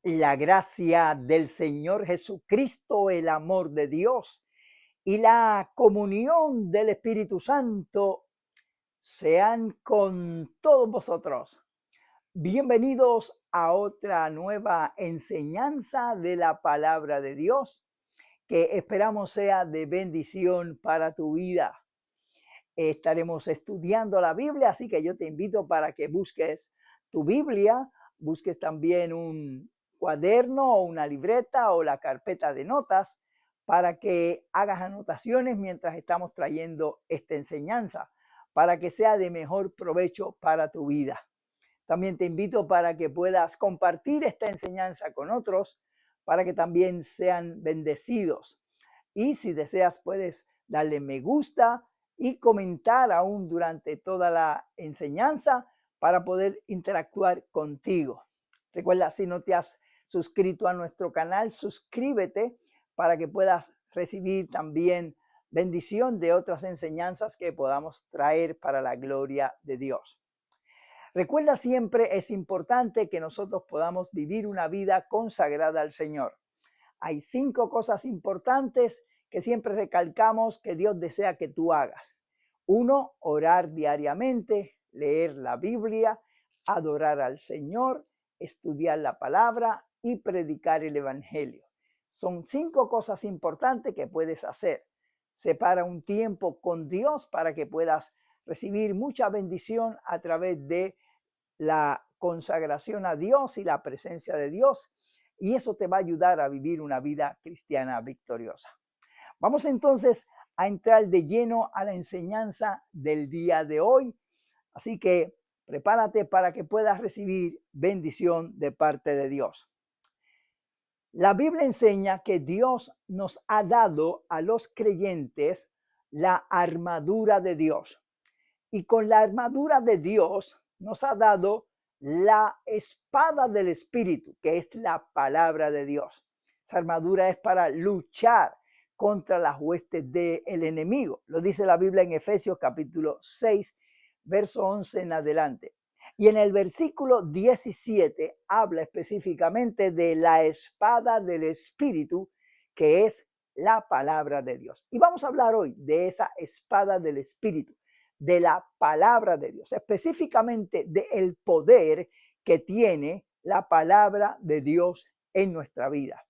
La gracia del Señor Jesucristo, el amor de Dios y la comunión del Espíritu Santo sean con todos vosotros. Bienvenidos a otra nueva enseñanza de la palabra de Dios que esperamos sea de bendición para tu vida. Estaremos estudiando la Biblia, así que yo te invito para que busques tu Biblia, busques también un cuaderno o una libreta o la carpeta de notas para que hagas anotaciones mientras estamos trayendo esta enseñanza, para que sea de mejor provecho para tu vida. También te invito para que puedas compartir esta enseñanza con otros, para que también sean bendecidos. Y si deseas, puedes darle me gusta y comentar aún durante toda la enseñanza para poder interactuar contigo. Recuerda, si no te has suscrito a nuestro canal, suscríbete para que puedas recibir también bendición de otras enseñanzas que podamos traer para la gloria de Dios. Recuerda, siempre es importante que nosotros podamos vivir una vida consagrada al Señor. Hay 5 cosas importantes que siempre recalcamos que Dios desea que tú hagas. 1, orar diariamente, leer la Biblia, adorar al Señor, estudiar la palabra y predicar el Evangelio. Son 5 cosas importantes que puedes hacer. Separa un tiempo con Dios para que puedas recibir mucha bendición a través de la consagración a Dios y la presencia de Dios. Y eso te va a ayudar a vivir una vida cristiana victoriosa. Vamos entonces a entrar de lleno a la enseñanza del día de hoy. Así que prepárate para que puedas recibir bendición de parte de Dios. La Biblia enseña que Dios nos ha dado a los creyentes la armadura de Dios. Y con la armadura de Dios nos ha dado la espada del Espíritu, que es la palabra de Dios. Esa armadura es para luchar contra las huestes del enemigo. Lo dice la Biblia en Efesios capítulo 6, verso 11 en adelante. Y en el versículo 17 habla específicamente de la espada del Espíritu, que es la palabra de Dios. Y vamos a hablar hoy de esa espada del Espíritu, de la palabra de Dios, específicamente del poder que tiene la palabra de Dios en nuestra vida.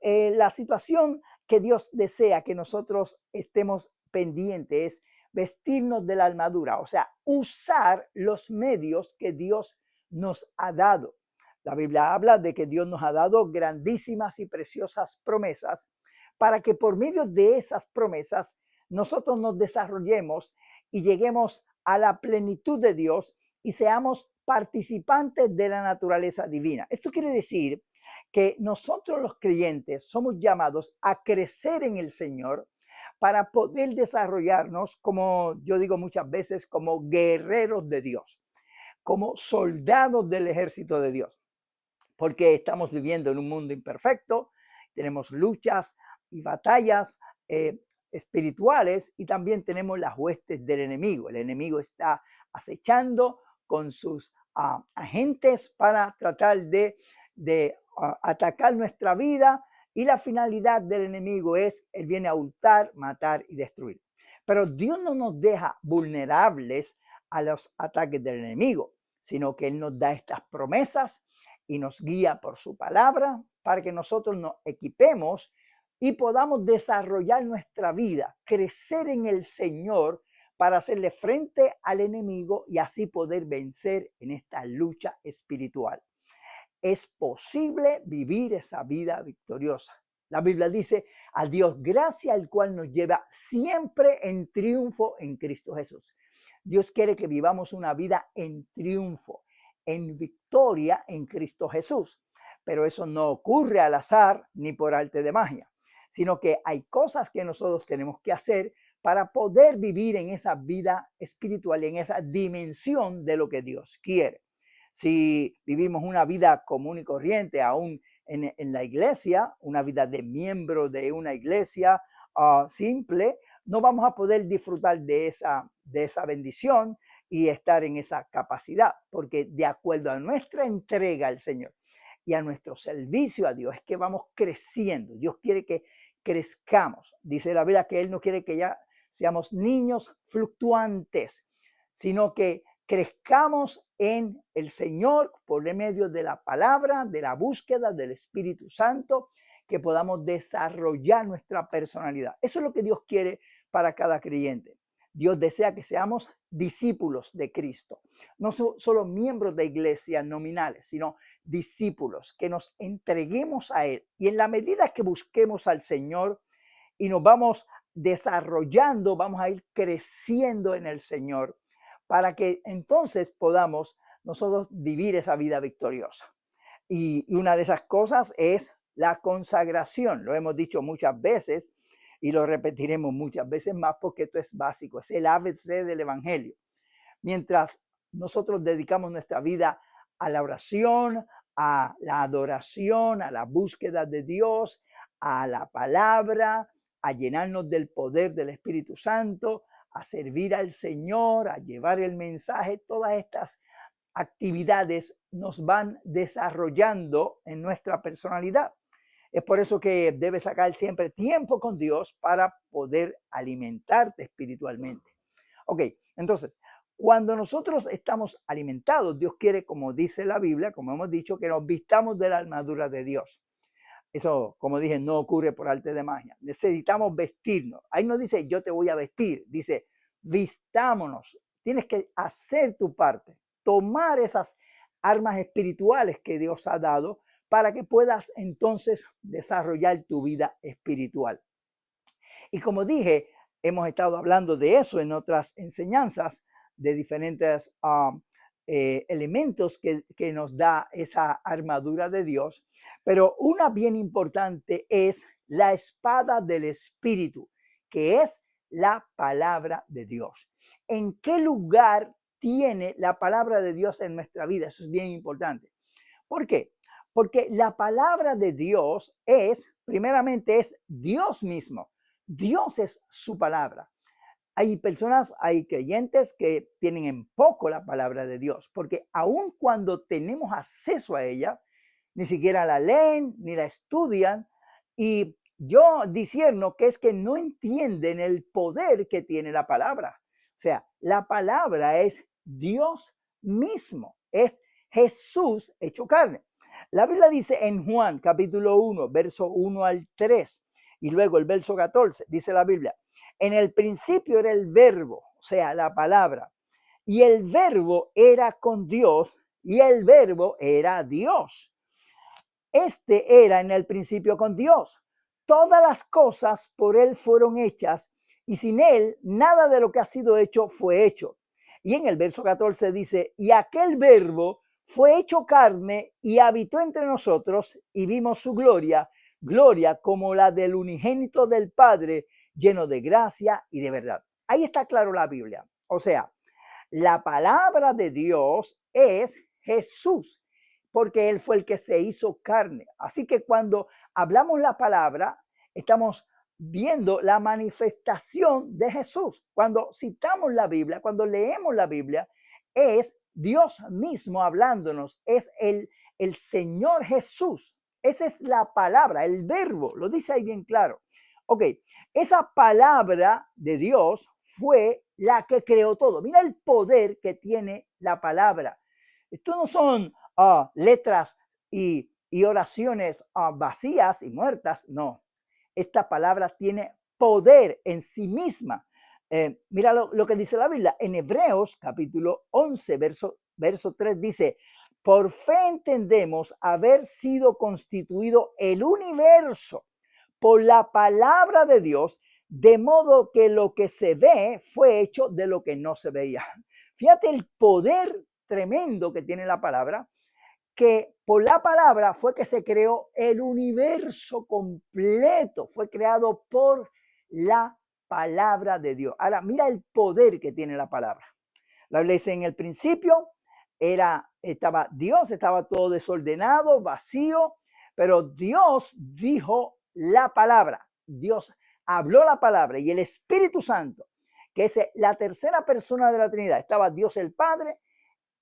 La situación que Dios desea que nosotros estemos pendientes es vestirnos de la armadura, o sea, usar los medios que Dios nos ha dado. La Biblia habla de que Dios nos ha dado grandísimas y preciosas promesas para que por medio de esas promesas nosotros nos desarrollemos y lleguemos a la plenitud de Dios y seamos participantes de la naturaleza divina. Esto quiere decir que nosotros los creyentes somos llamados a crecer en el Señor para poder desarrollarnos, como yo digo muchas veces, como guerreros de Dios, como soldados del ejército de Dios, porque estamos viviendo en un mundo imperfecto, tenemos luchas y batallas espirituales y también tenemos las huestes del enemigo. El enemigo está acechando con sus agentes para tratar de atacar nuestra vida, y la finalidad del enemigo es, él viene a hurtar, matar y destruir. Pero Dios no nos deja vulnerables a los ataques del enemigo, sino que él nos da estas promesas y nos guía por su palabra para que nosotros nos equipemos y podamos desarrollar nuestra vida, crecer en el Señor para hacerle frente al enemigo y así poder vencer en esta lucha espiritual. Es posible vivir esa vida victoriosa. La Biblia dice: a Dios gracia, el cual nos lleva siempre en triunfo en Cristo Jesús. Dios quiere que vivamos una vida en triunfo, en victoria en Cristo Jesús. Pero eso no ocurre al azar ni por arte de magia, sino que hay cosas que nosotros tenemos que hacer para poder vivir en esa vida espiritual y en esa dimensión de lo que Dios quiere. Si vivimos una vida común y corriente, aún en la iglesia, una vida de miembro de una iglesia simple, no vamos a poder disfrutar de esa bendición y estar en esa capacidad, porque de acuerdo a nuestra entrega al Señor y a nuestro servicio a Dios es que vamos creciendo. Dios quiere que crezcamos. Dice la Biblia que Él no quiere que ya seamos niños fluctuantes, sino que crezcamos en el Señor por medio de la palabra, de la búsqueda del Espíritu Santo, que podamos desarrollar nuestra personalidad. Eso es lo que Dios quiere para cada creyente. Dios desea que seamos discípulos de Cristo, no solo miembros de iglesias nominales, sino discípulos, que nos entreguemos a Él. Y en la medida que busquemos al Señor y nos vamos desarrollando, vamos a ir creciendo en el Señor para que entonces podamos nosotros vivir esa vida victoriosa. Y una de esas cosas es la consagración. Lo hemos dicho muchas veces y lo repetiremos muchas veces más porque esto es básico, es el ABC del Evangelio. Mientras nosotros dedicamos nuestra vida a la oración, a la adoración, a la búsqueda de Dios, a la palabra, a llenarnos del poder del Espíritu Santo, a servir al Señor, a llevar el mensaje, todas estas actividades nos van desarrollando en nuestra personalidad. Es por eso que debes sacar siempre tiempo con Dios para poder alimentarte espiritualmente. Ok, entonces, cuando nosotros estamos alimentados, Dios quiere, como dice la Biblia, como hemos dicho, que nos vistamos de la armadura de Dios. Eso, como dije, no ocurre por arte de magia. Necesitamos vestirnos. Ahí no dice yo te voy a vestir, dice vistámonos. Tienes que hacer tu parte, tomar esas armas espirituales que Dios ha dado para que puedas entonces desarrollar tu vida espiritual. Y como dije, hemos estado hablando de eso en otras enseñanzas, de diferentes elementos que nos da esa armadura de Dios. Pero una bien importante es la espada del Espíritu, que es la palabra de Dios. ¿En qué lugar tiene la palabra de Dios en nuestra vida? Eso es bien importante. ¿Por qué? Porque la palabra de Dios primeramente es Dios mismo. Dios es su palabra. Hay personas, hay creyentes que tienen en poco la palabra de Dios, porque aun cuando tenemos acceso a ella, ni siquiera la leen ni la estudian. Y yo discierno que es que no entienden el poder que tiene la palabra. O sea, la palabra es Dios mismo, es Jesús hecho carne. La Biblia dice en Juan capítulo 1, verso 1 al 3, y luego el verso 14, dice la Biblia, en el principio era el verbo, o sea, la palabra, y el verbo era con Dios, y el verbo era Dios. Este era en el principio con Dios. Todas las cosas por Él fueron hechas, y sin Él nada de lo que ha sido hecho fue hecho. Y en el verso 14 dice, y aquel verbo fue hecho carne y habitó entre nosotros, y vimos su gloria, gloria como la del unigénito del Padre, lleno de gracia y de verdad. Ahí está claro la Biblia. O sea, la palabra de Dios es Jesús, porque Él fue el que se hizo carne. Así que cuando hablamos la palabra, estamos viendo la manifestación de Jesús. Cuando citamos la Biblia, cuando leemos la Biblia, es Dios mismo hablándonos, es el Señor Jesús. Esa es la palabra, el verbo, lo dice ahí bien claro. Ok, esa palabra de Dios fue la que creó todo. Mira el poder que tiene la palabra. Esto no son letras y oraciones vacías y muertas, no. Esta palabra tiene poder en sí misma. Mira lo que dice la Biblia en Hebreos capítulo 11, verso 3 dice, por fe entendemos haber sido constituido el universo por la palabra de Dios, de modo que lo que se ve fue hecho de lo que no se veía. Fíjate el poder tremendo que tiene la palabra, que por la palabra fue que se creó el universo completo, fue creado por la palabra de Dios. Ahora, mira el poder que tiene la palabra. La Biblia dice, en el principio estaba Dios, estaba todo desordenado, vacío, pero Dios dijo la palabra. Dios habló la palabra y el Espíritu Santo, que es la tercera persona de la Trinidad, estaba Dios el Padre,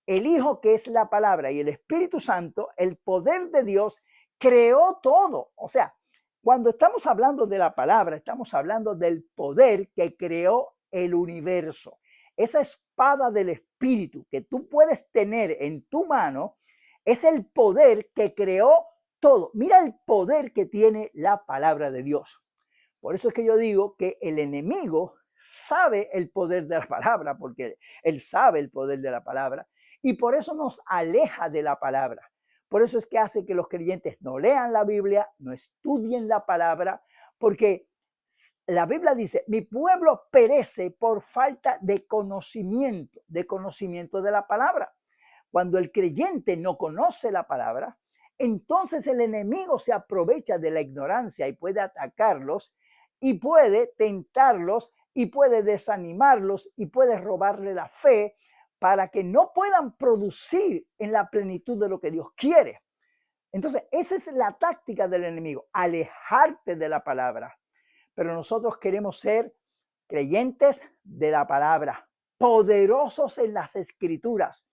el Hijo, que es la palabra, y el Espíritu Santo, el poder de Dios, creó todo. O sea, cuando estamos hablando de la palabra, estamos hablando del poder que creó el universo. Esa espada del Espíritu que tú puedes tener en tu mano es el poder que creó todo. Mira el poder que tiene la palabra de Dios. Por eso es que yo digo que el enemigo sabe el poder de la palabra, porque él sabe el poder de la palabra, y por eso nos aleja de la palabra. Por eso es que hace que los creyentes no lean la Biblia, no estudien la palabra, porque la Biblia dice, mi pueblo perece por falta de conocimiento de la palabra. Cuando el creyente no conoce la palabra, entonces el enemigo se aprovecha de la ignorancia y puede atacarlos y puede tentarlos y puede desanimarlos y puede robarle la fe para que no puedan producir en la plenitud de lo que Dios quiere. Entonces, esa es la táctica del enemigo, alejarte de la palabra. Pero nosotros queremos ser creyentes de la palabra, poderosos en las escrituras.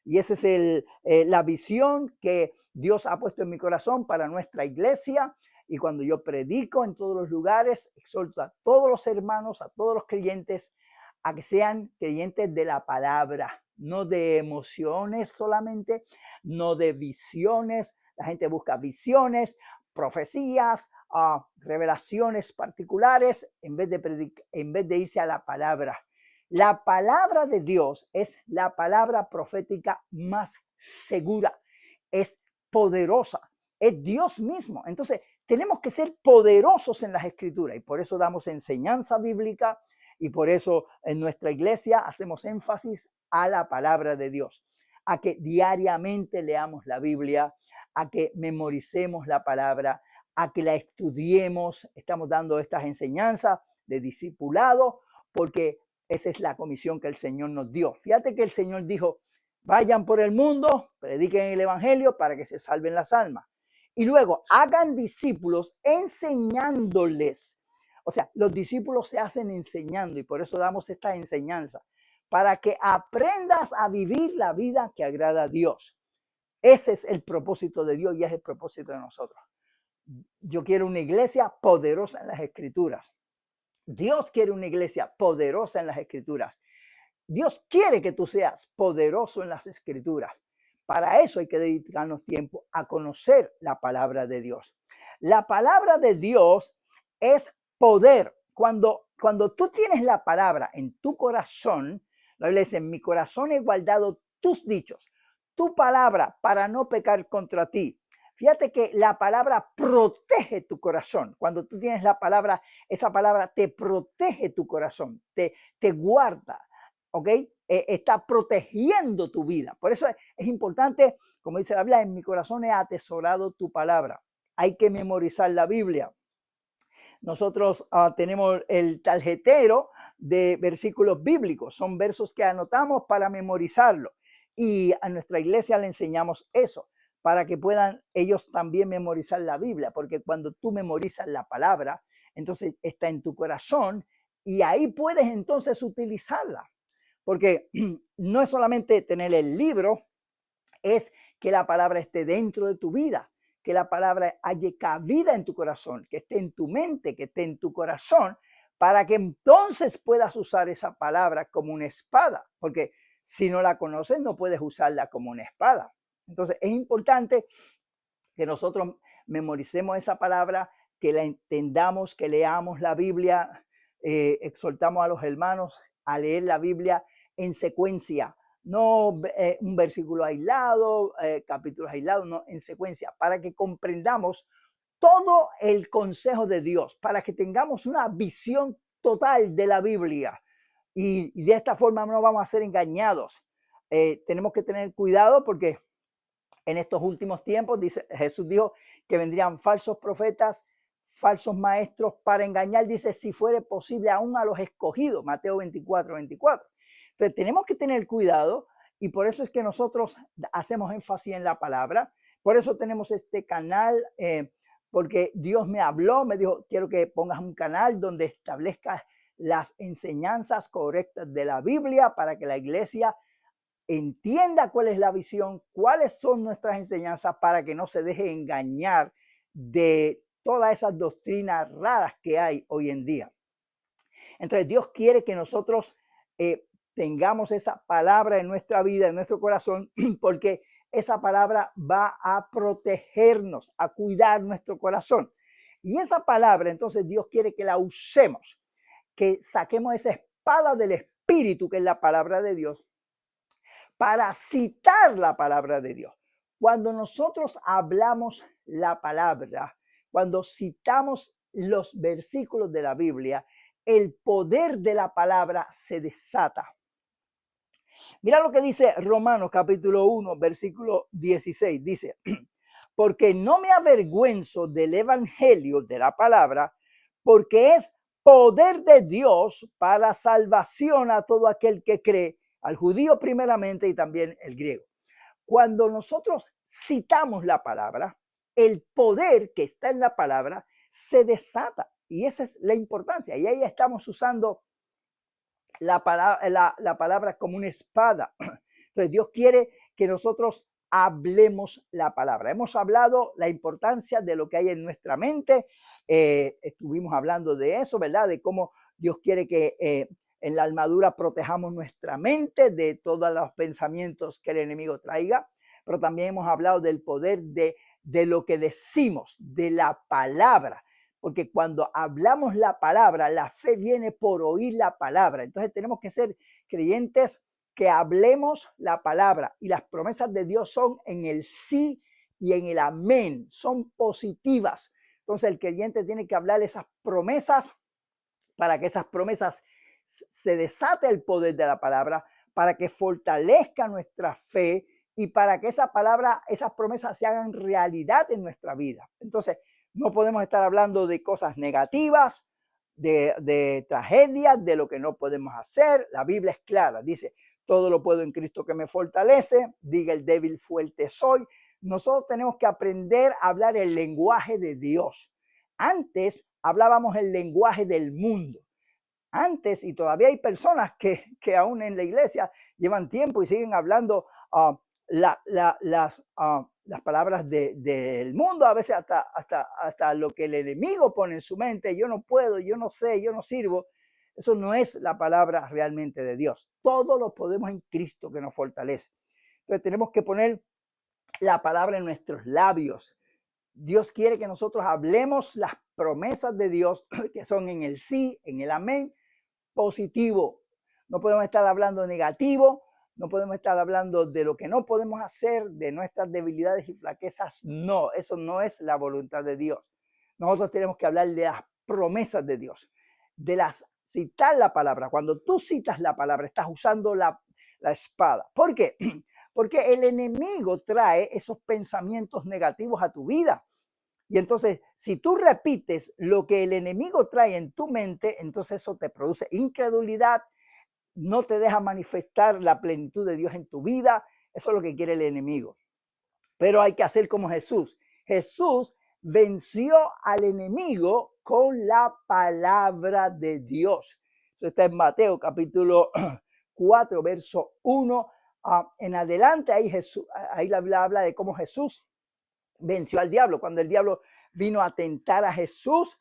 Y esa es la visión que Dios ha puesto en mi corazón para nuestra iglesia. Y cuando yo predico en todos los lugares, exhorto a todos los hermanos, a todos los creyentes, a que sean creyentes de la palabra, no de emociones solamente, no de visiones. La gente busca visiones, profecías, revelaciones particulares en vez de irse a la palabra. La palabra de Dios es la palabra profética más segura, es poderosa, es Dios mismo. Entonces, tenemos que ser poderosos en las escrituras y por eso damos enseñanza bíblica y por eso en nuestra iglesia hacemos énfasis a la palabra de Dios, a que diariamente leamos la Biblia, a que memoricemos la palabra, a que la estudiemos. Estamos dando estas enseñanzas de discipulado porque esa es la comisión que el Señor nos dio. Fíjate que el Señor dijo, vayan por el mundo, prediquen el evangelio para que se salven las almas. Y luego hagan discípulos enseñándoles. O sea, los discípulos se hacen enseñando y por eso damos esta enseñanza, para que aprendas a vivir la vida que agrada a Dios. Ese es el propósito de Dios y es el propósito de nosotros. Yo quiero una iglesia poderosa en las escrituras. Dios quiere una iglesia poderosa en las escrituras. Dios quiere que tú seas poderoso en las escrituras. Para eso hay que dedicarnos tiempo a conocer la palabra de Dios. La palabra de Dios es poder. Cuando tú tienes la palabra en tu corazón, la Biblia dice, en mi corazón he guardado tus dichos, tu palabra para no pecar contra ti. Fíjate que la palabra protege tu corazón. Cuando tú tienes la palabra, esa palabra te protege tu corazón, te guarda, ¿ok? Está protegiendo tu vida. Por eso es importante, como dice la Biblia, en mi corazón he atesorado tu palabra. Hay que memorizar la Biblia. Nosotros tenemos el tarjetero de versículos bíblicos. Son versos que anotamos para memorizarlo. Y a nuestra iglesia le enseñamos eso, para que puedan ellos también memorizar la Biblia. Porque cuando tú memorizas la palabra, entonces está en tu corazón y ahí puedes entonces utilizarla. Porque no es solamente tener el libro, es que la palabra esté dentro de tu vida, que la palabra haya cabida en tu corazón, que esté en tu mente, que esté en tu corazón, para que entonces puedas usar esa palabra como una espada, porque si no la conoces no puedes usarla como una espada. Entonces es importante que nosotros memoricemos esa palabra, que la entendamos, que leamos la Biblia. Exhortamos a los hermanos a leer la Biblia en secuencia, no un versículo aislado, capítulos aislados, no, en secuencia, para que comprendamos todo el consejo de Dios, para que tengamos una visión total de la Biblia y de esta forma no vamos a ser engañados. Tenemos que tener cuidado porque en estos últimos tiempos, Jesús dijo que vendrían falsos profetas, falsos maestros para engañar, dice, si fuere posible aún a los escogidos, Mateo 24:24. Entonces tenemos que tener cuidado y por eso es que nosotros hacemos énfasis en la palabra. Por eso tenemos este canal, porque Dios me habló, me dijo, quiero que pongas un canal donde establezcas las enseñanzas correctas de la Biblia para que la iglesia entienda cuál es la visión, cuáles son nuestras enseñanzas para que no se deje engañar de todas esas doctrinas raras que hay hoy en día. Entonces Dios quiere que nosotros tengamos esa palabra en nuestra vida, en nuestro corazón, porque esa palabra va a protegernos, a cuidar nuestro corazón. Y esa palabra, entonces Dios quiere que la usemos, que saquemos esa espada del Espíritu, que es la palabra de Dios, para citar la palabra de Dios. Cuando nosotros hablamos la palabra, cuando citamos los versículos de la Biblia, el poder de la palabra se desata. Mira lo que dice Romanos capítulo 1, versículo 16. Dice, porque no me avergüenzo del evangelio de la palabra, porque es poder de Dios para salvación a todo aquel que cree, al judío primeramente y también el griego. Cuando nosotros citamos la palabra, el poder que está en la palabra se desata. Y esa es la importancia. Y ahí estamos usando la palabra como una espada. Entonces Dios quiere que nosotros hablemos la palabra. Hemos hablado la importancia de lo que hay en nuestra mente. Estuvimos hablando de eso, ¿verdad? De cómo Dios quiere que en la armadura protejamos nuestra mente de todos los pensamientos que el enemigo traiga. Pero también hemos hablado del poder de lo que decimos, de la palabra. Porque cuando hablamos la palabra, la fe viene por oír la palabra. Entonces tenemos que ser creyentes que hablemos la palabra. Y las promesas de Dios son en el sí y en el amén. Son positivas. Entonces el creyente tiene que hablar esas promesas para que esas promesas se desate el poder de la palabra, para que fortalezca nuestra fe y para que esa palabra, esas promesas se hagan realidad en nuestra vida. Entonces, no podemos estar hablando de cosas negativas, de tragedias, de lo que no podemos hacer. La Biblia es clara, dice, todo lo puedo en Cristo que me fortalece, diga el débil fuerte soy. Nosotros tenemos que aprender a hablar el lenguaje de Dios. Antes hablábamos el lenguaje del mundo. Antes, y todavía hay personas que aún en la iglesia llevan tiempo y siguen hablando las palabras del mundo, a veces hasta lo que el enemigo pone en su mente. Yo no puedo, yo no sé, yo no sirvo. Eso no es la palabra realmente de Dios. Todo lo podemos en Cristo que nos fortalece. Entonces tenemos que poner la palabra en nuestros labios. Dios quiere que nosotros hablemos las promesas de Dios, que son en el sí, en el amén, positivo. No podemos estar hablando negativo. No podemos estar hablando de lo que no podemos hacer, de nuestras debilidades y flaquezas. No, eso no es la voluntad de Dios. Nosotros tenemos que hablar de las promesas de Dios, citar la palabra. Cuando tú citas la palabra, estás usando la espada. ¿Por qué? Porque el enemigo trae esos pensamientos negativos a tu vida. Y entonces, si tú repites lo que el enemigo trae en tu mente, entonces eso te produce incredulidad, no te deja manifestar la plenitud de Dios en tu vida. Eso es lo que quiere el enemigo. Pero hay que hacer como Jesús. Jesús venció al enemigo con la palabra de Dios. Eso está en Mateo capítulo 4, verso 1 en adelante. Ahí la Biblia habla de cómo Jesús venció al diablo. Cuando el diablo vino a tentar a Jesús,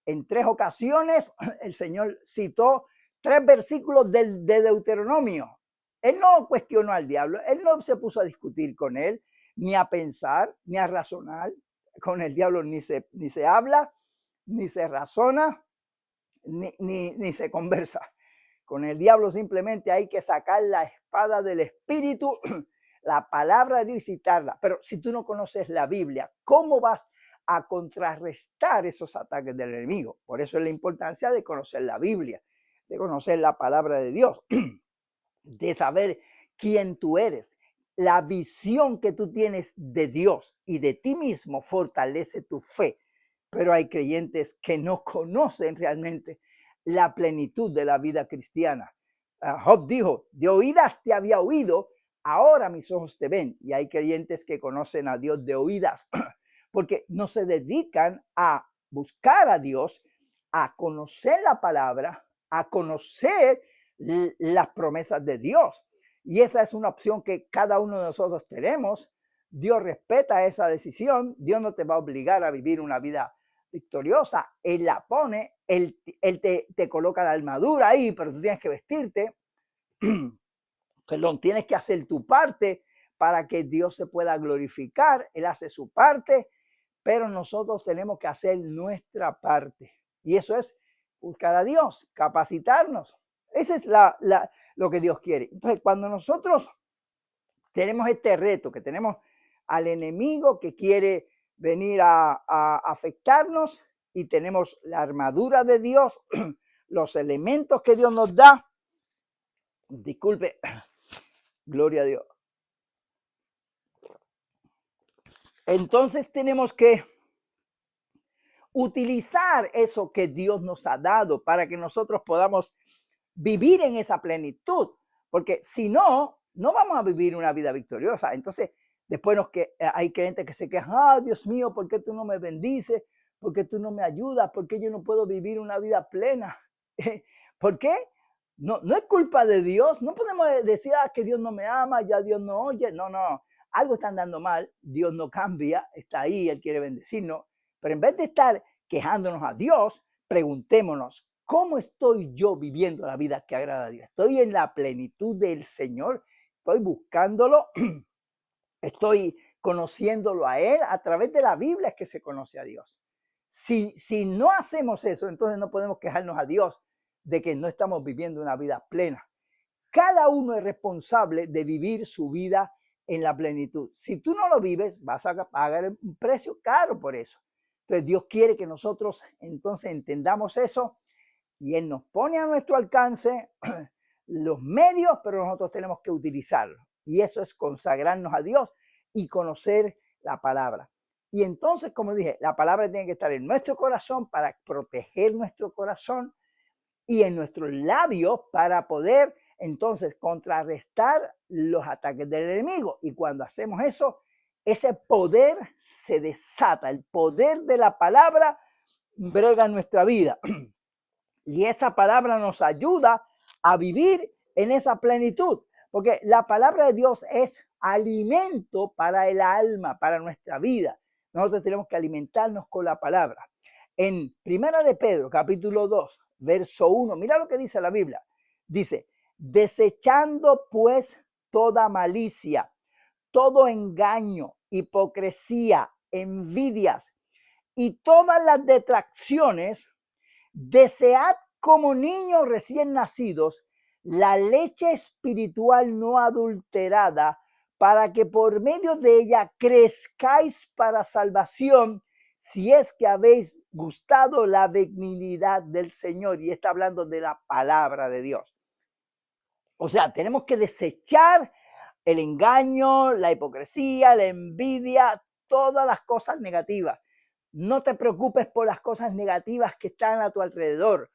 en 3 ocasiones el Señor citó 3 versículos de Deuteronomio. Él no cuestionó al diablo, él no se puso a discutir con él, ni a pensar, ni a razonar. Con el diablo ni se habla, ni se razona, ni se conversa. Con el diablo simplemente hay que sacar la espada del Espíritu, la palabra de Dios y citarla. Pero si tú no conoces la Biblia, ¿cómo vas a contrarrestar esos ataques del enemigo? Por eso es la importancia de conocer la Biblia, de conocer la palabra de Dios, de saber quién tú eres. La visión que tú tienes de Dios y de ti mismo fortalece tu fe. Pero hay creyentes que no conocen realmente la plenitud de la vida cristiana. Job dijo, de oídas te había oído, ahora mis ojos te ven. Y hay creyentes que conocen a Dios de oídas, porque no se dedican a buscar a Dios, a conocer la palabra, a conocer las promesas de Dios. Y esa es una opción que cada uno de nosotros tenemos. Dios respeta esa decisión. Dios no te va a obligar a vivir una vida victoriosa. Él la pone, Él te coloca la armadura ahí, pero tú tienes que vestirte. Perdón, tienes que hacer tu parte para que Dios se pueda glorificar. Él hace su parte, pero nosotros tenemos que hacer nuestra parte. Y eso es buscar a Dios, capacitarnos. Ese es lo que Dios quiere. Entonces, cuando nosotros tenemos este reto, que tenemos al enemigo que quiere venir a afectarnos, y tenemos la armadura de Dios, los elementos que Dios nos da. Disculpe, gloria a Dios. Entonces tenemos que utilizar eso que Dios nos ha dado para que nosotros podamos vivir en esa plenitud, porque si no, no vamos a vivir una vida victoriosa. Entonces, después hay creyentes que se quejan, Dios mío, ¿por qué tú no me bendices? ¿Por qué tú no me ayudas? ¿Por qué yo no puedo vivir una vida plena? ¿Por qué? No es culpa de Dios. No podemos decir que Dios no me ama, ya Dios no oye. No. Algo está andando mal. Dios no cambia, está ahí, Él quiere bendecirnos. Pero en vez de estar quejándonos a Dios, preguntémonos, ¿cómo estoy yo viviendo la vida que agrada a Dios? ¿Estoy en la plenitud del Señor? ¿Estoy buscándolo? ¿Estoy conociéndolo a Él? A través de la Biblia es que se conoce a Dios. Si no hacemos eso, entonces no podemos quejarnos a Dios de que no estamos viviendo una vida plena. Cada uno es responsable de vivir su vida en la plenitud. Si tú no lo vives, vas a pagar un precio caro por eso. Entonces Dios quiere que nosotros entonces entendamos eso, y Él nos pone a nuestro alcance los medios, pero nosotros tenemos que utilizarlos. Y eso es consagrarnos a Dios y conocer la palabra. Y entonces, como dije, la palabra tiene que estar en nuestro corazón para proteger nuestro corazón, y en nuestros labios para poder entonces contrarrestar los ataques del enemigo. Y cuando hacemos eso, ese poder se desata. El poder de la palabra brega en nuestra vida. Y esa palabra nos ayuda a vivir en esa plenitud. Porque la palabra de Dios es alimento para el alma, para nuestra vida. Nosotros tenemos que alimentarnos con la palabra. En Primera de Pedro, capítulo 2, verso 1, mira lo que dice la Biblia. Dice, desechando pues toda malicia, todo engaño, hipocresía, envidias y todas las detracciones, desead como niños recién nacidos la leche espiritual no adulterada, para que por medio de ella crezcáis para salvación, si es que habéis gustado la benignidad del Señor. Y está hablando de la palabra de Dios. O sea, tenemos que desechar el engaño, la hipocresía, la envidia, todas las cosas negativas. No te preocupes por las cosas negativas que están a tu alrededor.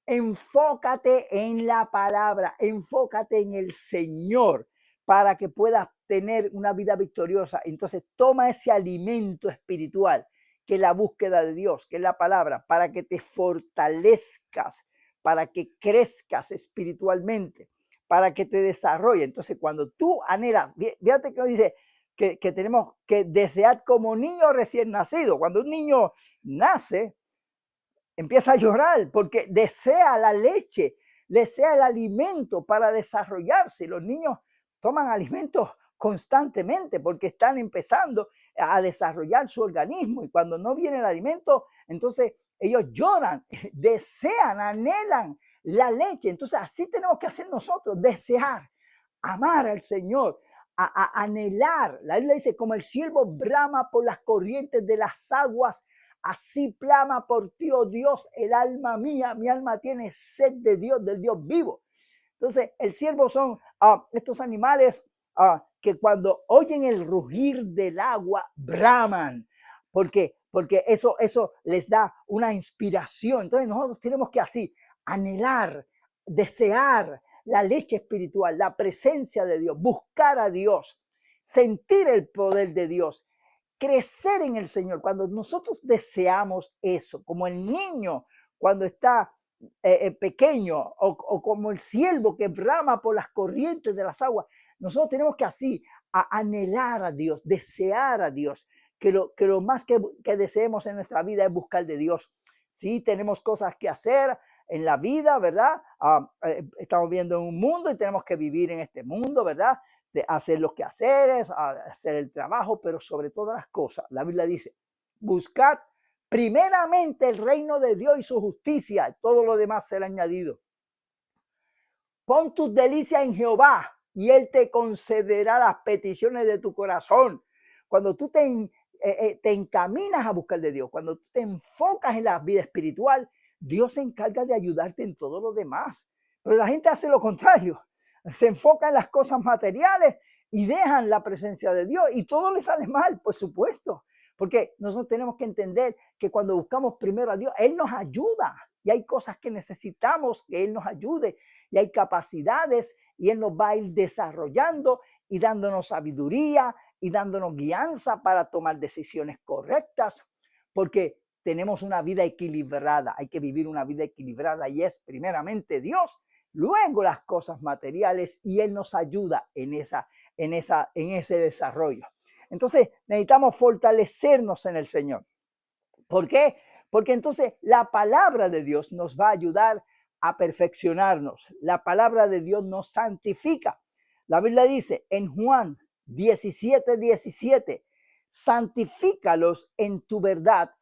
Enfócate en la palabra, enfócate en el Señor para que puedas tener una vida victoriosa. Entonces toma ese alimento espiritual que es la búsqueda de Dios, que es la palabra, para que te fortalezcas, para que crezcas espiritualmente, para que te desarrolle. Entonces cuando tú anhelas, fíjate que dice que tenemos que desear como niño recién nacido. Cuando un niño nace, empieza a llorar porque desea la leche, desea el alimento para desarrollarse. Los niños toman alimentos constantemente porque están empezando a desarrollar su organismo, y cuando no viene el alimento, entonces ellos lloran, desean, anhelan la leche. Entonces así tenemos que hacer nosotros, desear, amar al Señor, a anhelar. La Biblia dice, como el ciervo brama por las corrientes de las aguas, así clama por ti, oh Dios, el alma mía. Mi alma tiene sed de Dios, del Dios vivo. Entonces, el ciervo son estos animales que cuando oyen el rugir del agua, braman, porque eso les da una inspiración. Entonces, nosotros tenemos que así anhelar, desear la leche espiritual, la presencia de Dios, buscar a Dios, sentir el poder de Dios, crecer en el Señor. Cuando nosotros deseamos eso, como el niño cuando está pequeño, o como el ciervo que brama por las corrientes de las aguas, nosotros tenemos que así anhelar a Dios, desear a Dios, que lo más que deseemos en nuestra vida es buscar de Dios. Sí, tenemos cosas que hacer en la vida, ¿verdad? Estamos viendo en un mundo y tenemos que vivir en este mundo, ¿verdad? De hacer los quehaceres, hacer el trabajo, pero sobre todas las cosas, la Biblia dice, buscad primeramente el reino de Dios y su justicia, todo lo demás será añadido. Pon tus delicias en Jehová y Él te concederá las peticiones de tu corazón. Cuando tú te encaminas a buscar de Dios, cuando tú te enfocas en la vida espiritual, Dios se encarga de ayudarte en todo lo demás. Pero la gente hace lo contrario. Se enfoca en las cosas materiales y dejan la presencia de Dios y todo le sale mal, por supuesto. Porque nosotros tenemos que entender que cuando buscamos primero a Dios, Él nos ayuda. Y hay cosas que necesitamos que Él nos ayude. Y hay capacidades y Él nos va a ir desarrollando y dándonos sabiduría y dándonos guianza para tomar decisiones correctas. Porque tenemos una vida equilibrada. Hay que vivir una vida equilibrada y es primeramente Dios, luego las cosas materiales y Él nos ayuda en ese desarrollo. Entonces necesitamos fortalecernos en el Señor. ¿Por qué? Porque entonces la palabra de Dios nos va a ayudar a perfeccionarnos. La palabra de Dios nos santifica. La Biblia dice en Juan 17:17, santifícalos en tu verdad.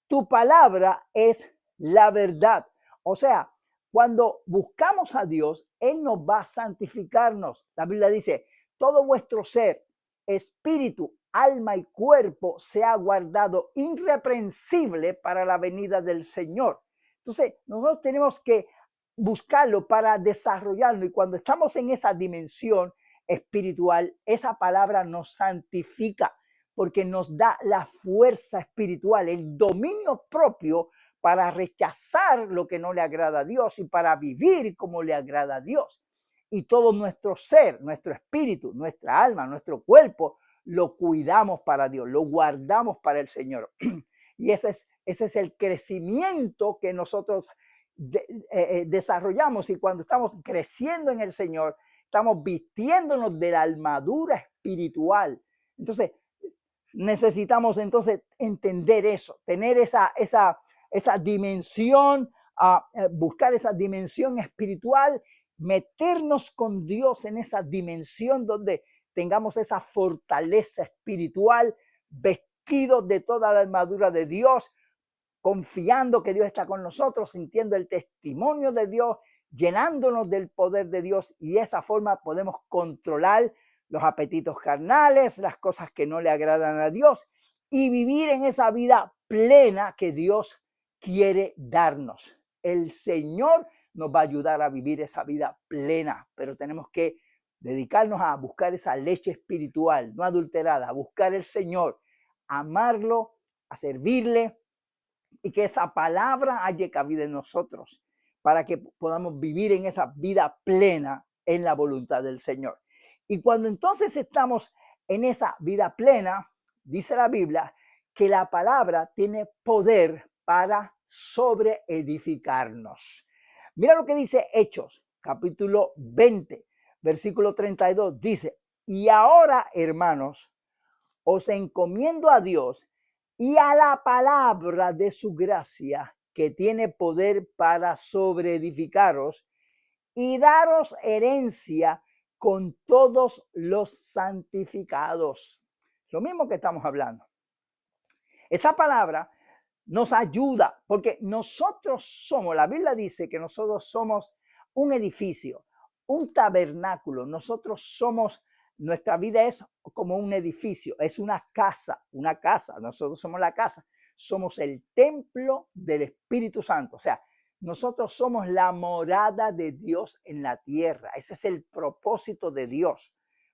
Tu palabra es la verdad. O sea, cuando buscamos a Dios, Él nos va a santificarnos. La Biblia dice, todo vuestro ser, espíritu, alma y cuerpo se ha guardado irreprensible para la venida del Señor. Entonces, nosotros tenemos que buscarlo para desarrollarlo. Y cuando estamos en esa dimensión espiritual, esa palabra nos santifica porque nos da la fuerza espiritual, el dominio propio para rechazar lo que no le agrada a Dios y para vivir como le agrada a Dios. Y todo nuestro ser, nuestro espíritu, nuestra alma, nuestro cuerpo, lo cuidamos para Dios, lo guardamos para el Señor. Y ese es el crecimiento que nosotros desarrollamos. Y cuando estamos creciendo en el Señor, estamos vistiéndonos de la armadura espiritual. Entonces, necesitamos entonces entender eso, tener esa dimensión, buscar esa dimensión espiritual, meternos con Dios en esa dimensión donde tengamos esa fortaleza espiritual, vestidos de toda la armadura de Dios, confiando que Dios está con nosotros, sintiendo el testimonio de Dios, llenándonos del poder de Dios, y de esa forma podemos controlar los apetitos carnales, las cosas que no le agradan a Dios, y vivir en esa vida plena que Dios quiere darnos. El Señor nos va a ayudar a vivir esa vida plena, pero tenemos que dedicarnos a buscar esa leche espiritual, no adulterada, a buscar el Señor, a amarlo, a servirle, y que esa palabra haya cabida en nosotros para que podamos vivir en esa vida plena en la voluntad del Señor. Y cuando entonces estamos en esa vida plena, dice la Biblia que la palabra tiene poder para sobreedificarnos. Mira lo que dice Hechos, capítulo 20, versículo 32. Dice, y ahora, hermanos, os encomiendo a Dios y a la palabra de su gracia, que tiene poder para sobreedificaros y daros herencia con todos los santificados. Lo mismo que estamos hablando. Esa palabra nos ayuda porque nosotros somos, la Biblia dice que nosotros somos un edificio, un tabernáculo. Nosotros somos, nuestra vida es como un edificio, es una casa. Nosotros somos la casa, somos el templo del Espíritu Santo. O sea, nosotros somos la morada de Dios en la tierra. Ese es el propósito de Dios.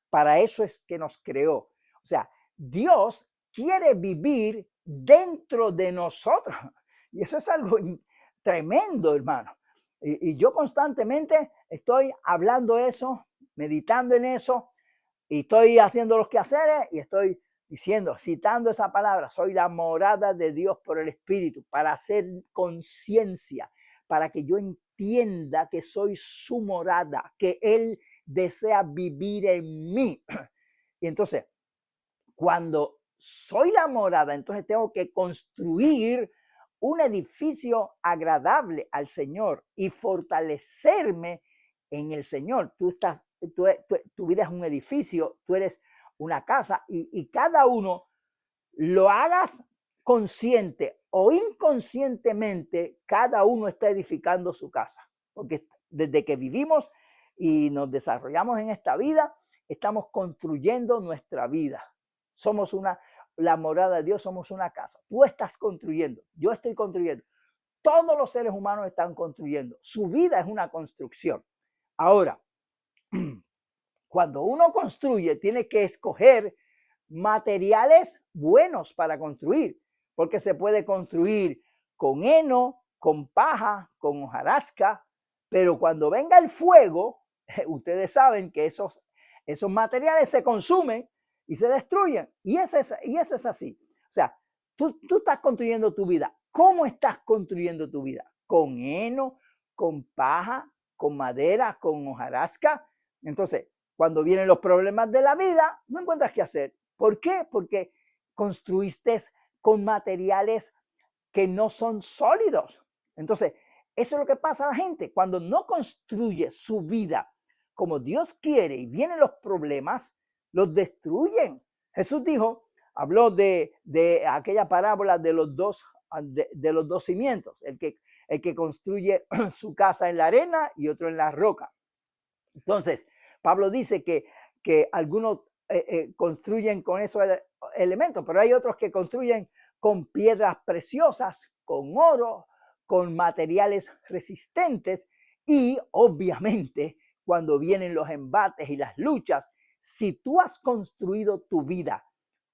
Para eso es que nos creó. O sea, Dios quiere vivir dentro de nosotros. Y eso es algo tremendo, hermano. Y yo constantemente estoy hablando eso, meditando en eso, y estoy haciendo los quehaceres y estoy diciendo, citando esa palabra, soy la morada de Dios por el Espíritu, para hacer conciencia, para que yo entienda que soy su morada, que Él desea vivir en mí. Y entonces, cuando soy la morada, entonces tengo que construir un edificio agradable al Señor y fortalecerme en el Señor. Tu vida es un edificio, tú eres una casa y cada uno lo hagas consciente o inconscientemente, cada uno está edificando su casa. Porque desde que vivimos y nos desarrollamos en esta vida, estamos construyendo nuestra vida. Somos la morada de Dios, somos una casa. Tú estás construyendo, yo estoy construyendo. Todos los seres humanos están construyendo. Su vida es una construcción. Ahora, cuando uno construye, tiene que escoger materiales buenos para construir, porque se puede construir con heno, con paja, con hojarasca, pero cuando venga el fuego, ustedes saben que esos materiales se consumen y se destruyen. Y eso es así. O sea, tú estás construyendo tu vida. ¿Cómo estás construyendo tu vida? ¿Con heno, con paja, con madera, con hojarasca? Entonces, cuando vienen los problemas de la vida, no encuentras qué hacer. ¿Por qué? Porque construiste con materiales que no son sólidos. Entonces, eso es lo que pasa a la gente. Cuando no construye su vida como Dios quiere y vienen los problemas, los destruyen. Jesús habló de aquella parábola de los dos cimientos, el que construye su casa en la arena y otro en la roca. Entonces, Pablo dice que algunos construyen con esos elementos, pero hay otros que construyen con piedras preciosas, con oro, con materiales resistentes y obviamente cuando vienen los embates y las luchas, si tú has construido tu vida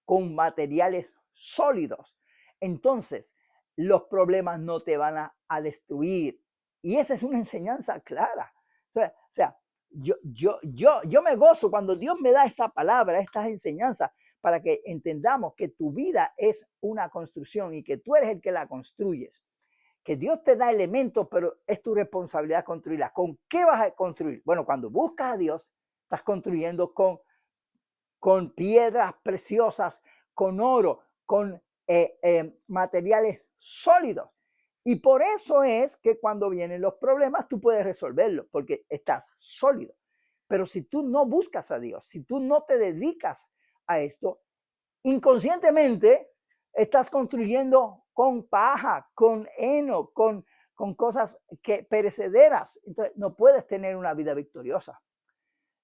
con materiales sólidos, entonces los problemas no te van a destruir. Y esa es una enseñanza clara. O sea, yo me gozo cuando Dios me da esa palabra, estas enseñanzas, para que entendamos que tu vida es una construcción y que tú eres el que la construyes. Que Dios te da elementos, pero es tu responsabilidad construirla. ¿Con qué vas a construir? Bueno, cuando buscas a Dios, estás construyendo con piedras preciosas, con oro, con materiales sólidos. Y por eso es que cuando vienen los problemas, tú puedes resolverlos, porque estás sólido. Pero si tú no buscas a Dios, si tú no te dedicas a esto, inconscientemente estás construyendo con paja, con heno, con cosas perecederas. Entonces no puedes tener una vida victoriosa.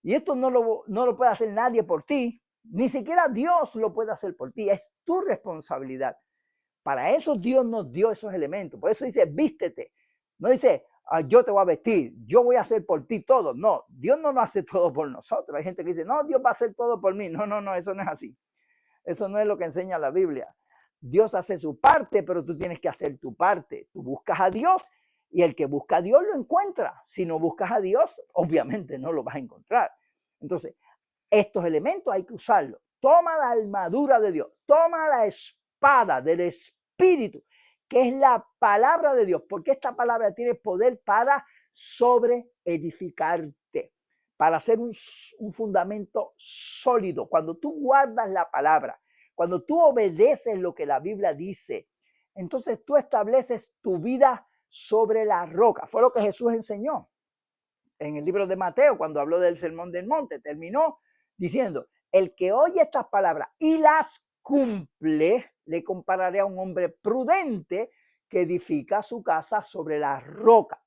Y esto no lo puede hacer nadie por ti, ni siquiera Dios lo puede hacer por ti, es tu responsabilidad. Para eso Dios nos dio esos elementos. Por eso dice, vístete. No dice, yo te voy a vestir, yo voy a hacer por ti todo. No, Dios no lo hace todo por nosotros. Hay gente que dice, no, Dios va a hacer todo por mí. No, eso no es así. Eso no es lo que enseña la Biblia. Dios hace su parte, pero tú tienes que hacer tu parte. Tú buscas a Dios y el que busca a Dios lo encuentra. Si no buscas a Dios, obviamente no lo vas a encontrar. Entonces, estos elementos hay que usarlos. Toma la armadura de Dios, toma la espada del Espíritu, que es la palabra de Dios, porque esta palabra tiene poder para sobreedificarte, para hacer un fundamento sólido. Cuando tú guardas la palabra, cuando tú obedeces lo que la Biblia dice, entonces tú estableces tu vida sobre la roca. Fue lo que Jesús enseñó en el libro de Mateo, cuando habló del Sermón del Monte. Terminó diciendo, el que oye estas palabras y las cumple, le compararé a un hombre prudente que edifica su casa sobre la roca.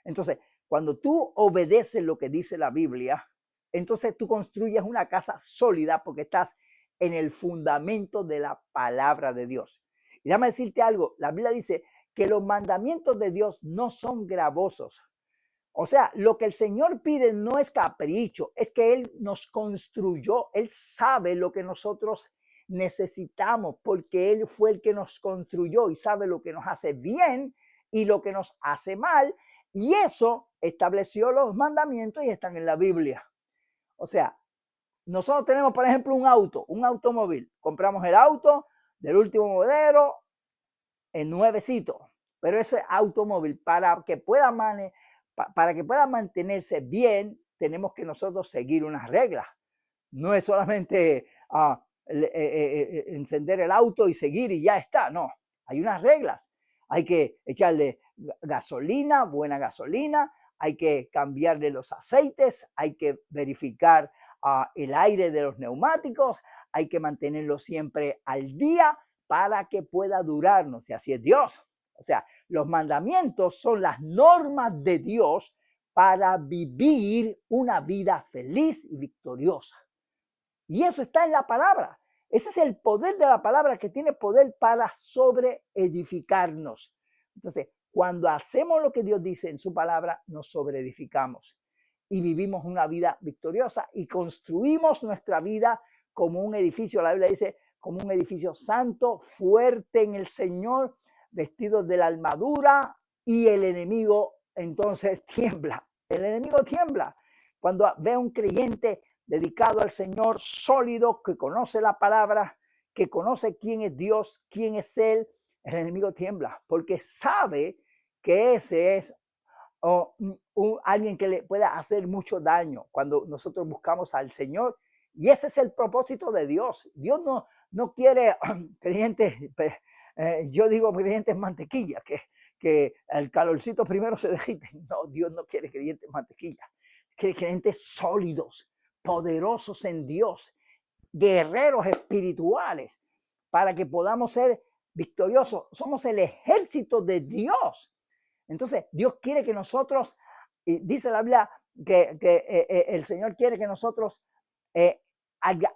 Entonces, cuando tú obedeces lo que dice la Biblia, entonces tú construyes una casa sólida porque estás en el fundamento de la palabra de Dios. Y déjame decirte algo, la Biblia dice que los mandamientos de Dios no son gravosos. O sea, lo que el Señor pide no es capricho, es que Él nos construyó, Él sabe lo que nosotros necesitamos porque Él fue el que nos construyó y sabe lo que nos hace bien y lo que nos hace mal. Y eso estableció los mandamientos y están en la Biblia. O sea, nosotros tenemos, por ejemplo, un automóvil. Compramos el auto del último modelo en nuevecito, pero ese automóvil para que pueda mantenerse bien tenemos que nosotros seguir unas reglas. No es solamente encender el auto y seguir y ya está. No, hay unas reglas. Hay que echarle gasolina, buena gasolina. Hay que cambiarle los aceites. Hay que verificar el aire de los neumáticos. Hay que mantenerlo siempre al día para que pueda durarnos. Y así es Dios. O sea, los mandamientos son las normas de Dios para vivir una vida feliz y victoriosa. Y eso está en la palabra. Ese es el poder de la palabra, que tiene poder para sobreedificarnos. Entonces, cuando hacemos lo que Dios dice en su palabra, nos sobreedificamos y vivimos una vida victoriosa y construimos nuestra vida como un edificio. La Biblia dice, como un edificio santo, fuerte en el Señor, vestidos de la armadura, y el enemigo entonces tiembla. El enemigo tiembla cuando ve a un creyente dedicado al Señor, sólido, que conoce la palabra, que conoce quién es Dios, quién es Él. El enemigo tiembla porque sabe que ese es alguien que le pueda hacer mucho daño cuando nosotros buscamos al Señor. Y ese es el propósito de Dios. Dios no quiere creyentes, yo digo creyentes mantequilla, que el calorcito primero se derrite. No, Dios no quiere creyentes mantequilla. Quiere creyentes sólidos, poderosos en Dios, guerreros espirituales, para que podamos ser victoriosos. Somos el ejército de Dios. Entonces, Dios quiere que nosotros, dice la Biblia, que el Señor quiere que nosotros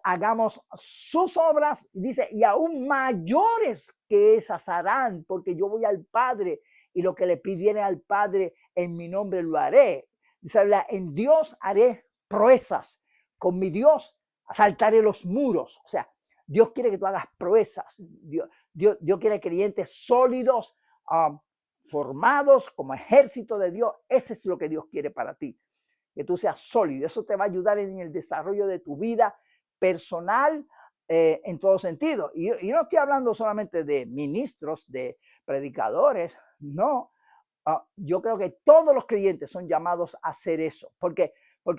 hagamos sus obras, dice, y aún mayores que esas harán, porque yo voy al Padre y lo que le pidiere al Padre en mi nombre lo haré. Dice la Biblia, en Dios haré proezas, con mi Dios saltaré los muros. O sea, Dios quiere que tú hagas proezas. Dios quiere creyentes sólidos, formados como ejército de Dios. Ese es lo que Dios quiere para ti, que tú seas sólido. Eso te va a ayudar en el desarrollo de tu vida personal, en todo sentido. Y no estoy hablando solamente de ministros, de predicadores, no. Yo creo que todos los creyentes son llamados a hacer eso, porque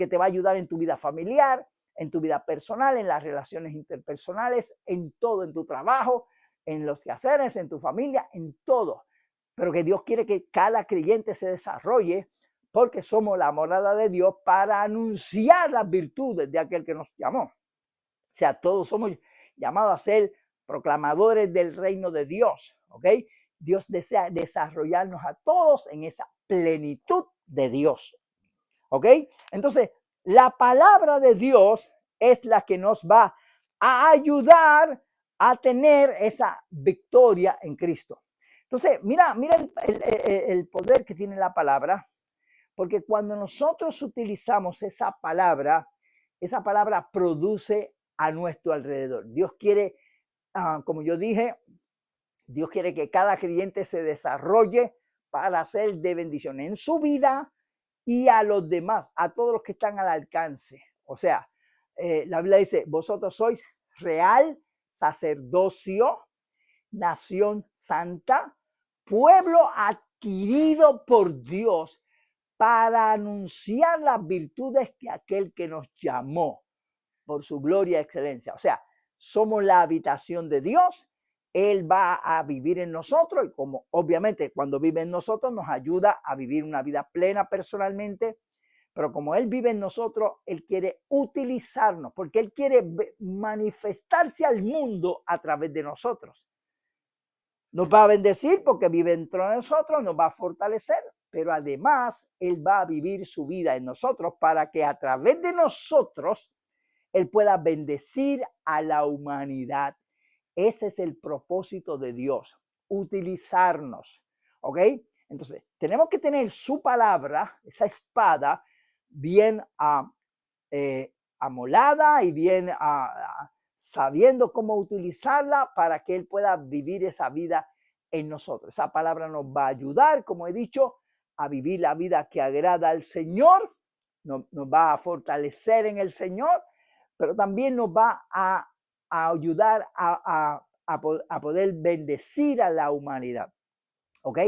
te va a ayudar en tu vida familiar, en tu vida personal, en las relaciones interpersonales, en todo, en tu trabajo, en los quehaceres, en tu familia, en todo. Pero que Dios quiere que cada creyente se desarrolle, porque somos la morada de Dios para anunciar las virtudes de aquel que nos llamó. O sea, todos somos llamados a ser proclamadores del reino de Dios, ¿ok? Dios desea desarrollarnos a todos en esa plenitud de Dios, ¿ok? Entonces, la palabra de Dios es la que nos va a ayudar a tener esa victoria en Cristo. Entonces, mira el poder que tiene la palabra, porque cuando nosotros utilizamos esa palabra produce a nuestro alrededor. Dios quiere, como yo dije, Dios quiere que cada creyente se desarrolle para ser de bendición en su vida y a los demás, a todos los que están al alcance. O sea, la Biblia dice, vosotros sois real sacerdocio, nación santa, pueblo adquirido por Dios para anunciar las virtudes de aquel que nos llamó por su gloria y excelencia. O sea, somos la habitación de Dios. Él va a vivir en nosotros y como obviamente cuando vive en nosotros nos ayuda a vivir una vida plena personalmente, pero como Él vive en nosotros, Él quiere utilizarnos porque Él quiere manifestarse al mundo a través de nosotros. Nos va a bendecir porque vive dentro de nosotros, nos va a fortalecer, pero además Él va a vivir su vida en nosotros para que a través de nosotros Él pueda bendecir a la humanidad. Ese es el propósito de Dios, utilizarnos, ¿ok? Entonces, tenemos que tener su palabra, esa espada, bien amolada y bien sabiendo cómo utilizarla para que Él pueda vivir esa vida en nosotros. Esa palabra nos va a ayudar, como he dicho, a vivir la vida que agrada al Señor, nos va a fortalecer en el Señor, pero también nos va a ayudar a poder bendecir a la humanidad. ¿Ok?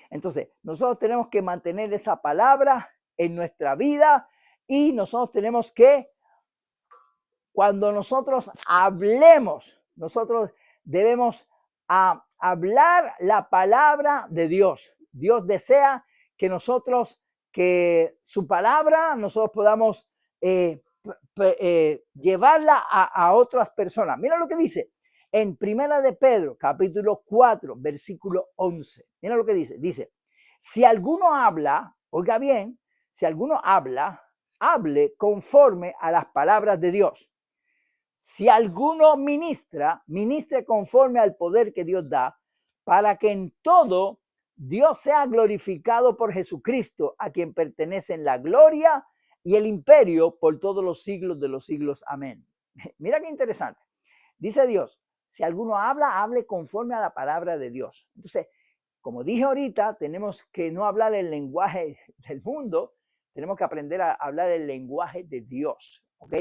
Entonces, nosotros tenemos que mantener esa palabra en nuestra vida Y nosotros tenemos que, cuando nosotros hablemos, nosotros debemos hablar la palabra de Dios. Dios desea que nosotros, que su palabra, nosotros podamos llevarla a otras personas. Mira lo que dice en Primera de Pedro, capítulo 4, versículo 11. Mira lo que dice. Dice, si alguno habla, oiga bien, si alguno habla, hable conforme a las palabras de Dios. Si alguno ministra, ministre conforme al poder que Dios da, para que en todo Dios sea glorificado por Jesucristo, a quien pertenecen la gloria y el imperio por todos los siglos de los siglos. Amén. Mira qué interesante. Dice Dios, si alguno habla, hable conforme a la palabra de Dios. Entonces, como dije ahorita, tenemos que no hablar el lenguaje del mundo, tenemos que aprender a hablar el lenguaje de Dios, ¿ok?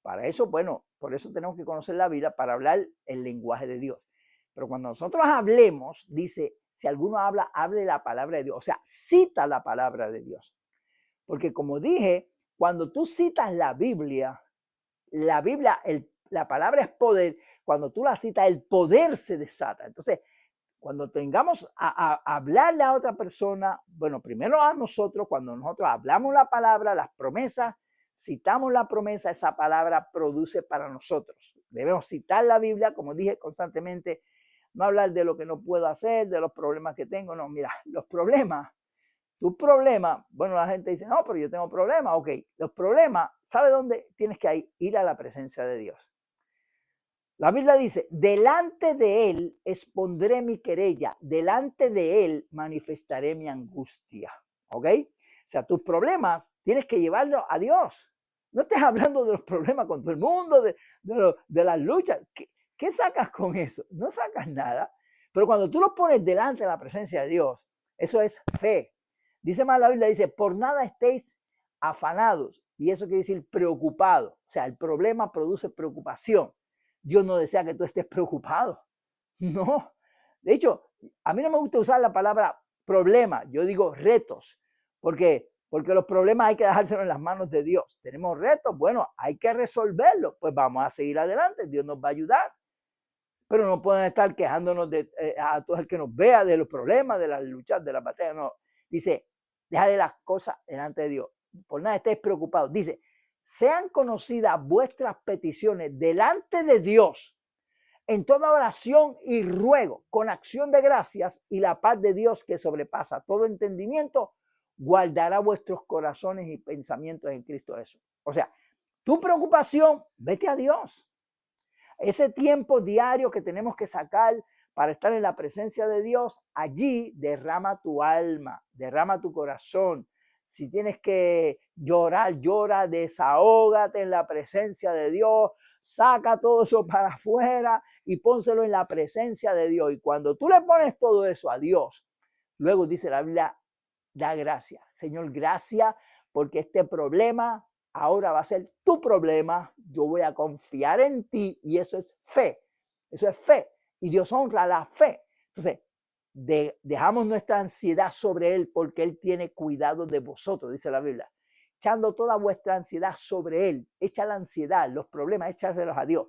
Para eso, bueno, por eso tenemos que conocer la Biblia, para hablar el lenguaje de Dios. Pero cuando nosotros hablemos, dice, si alguno habla, hable la palabra de Dios, o sea, cita la palabra de Dios. Porque como dije, cuando tú citas la Biblia, la palabra es poder, cuando tú la citas, el poder se desata. Entonces, cuando tengamos a hablarle a otra persona, bueno, primero a nosotros, cuando nosotros hablamos la palabra, las promesas, citamos la promesa, esa palabra produce para nosotros. Debemos citar la Biblia, como dije constantemente, no hablar de lo que no puedo hacer, de los problemas que tengo, no, mira, los problemas, tu problema, bueno, la gente dice, no, pero yo tengo problemas, ok, los problemas, ¿sabe dónde tienes que ir a la presencia de Dios? La Biblia dice, delante de él expondré mi querella, delante de él manifestaré mi angustia. ¿Ok? O sea, tus problemas tienes que llevarlos a Dios. No estés hablando de los problemas con todo el mundo, de las luchas. ¿Qué sacas con eso? No sacas nada. Pero cuando tú los pones delante de la presencia de Dios, eso es fe. Dice más la Biblia, dice, por nada estéis afanados. Y eso quiere decir preocupados. O sea, el problema produce preocupación. Dios no desea que tú estés preocupado. No. De hecho, a mí no me gusta usar la palabra problema. Yo digo retos. Porque los problemas hay que dejárselos en las manos de Dios. Tenemos retos, bueno, hay que resolverlos. Pues vamos a seguir adelante. Dios nos va a ayudar. Pero no pueden estar quejándonos a todo el que nos vea de los problemas, de las luchas, de las batallas. No. Dice, déjale las cosas delante de Dios. Por nada estéis preocupados. Dice, sean conocidas vuestras peticiones delante de Dios en toda oración y ruego, con acción de gracias, y la paz de Dios que sobrepasa todo entendimiento, guardará vuestros corazones y pensamientos en Cristo Jesús. O sea, tu preocupación, vete a Dios. Ese tiempo diario que tenemos que sacar para estar en la presencia de Dios, allí derrama tu alma, derrama tu corazón. Si tienes que llorar, llora, desahógate en la presencia de Dios, saca todo eso para afuera y pónselo en la presencia de Dios. Y cuando tú le pones todo eso a Dios, luego dice la Biblia, da gracias. Señor, gracias porque este problema ahora va a ser tu problema. Yo voy a confiar en ti y eso es fe. Eso es fe. Y Dios honra la fe. Entonces, dejamos nuestra ansiedad sobre Él porque Él tiene cuidado de vosotros, dice la Biblia. Echando toda vuestra ansiedad sobre Él. Echa la ansiedad, los problemas, échaselos a Dios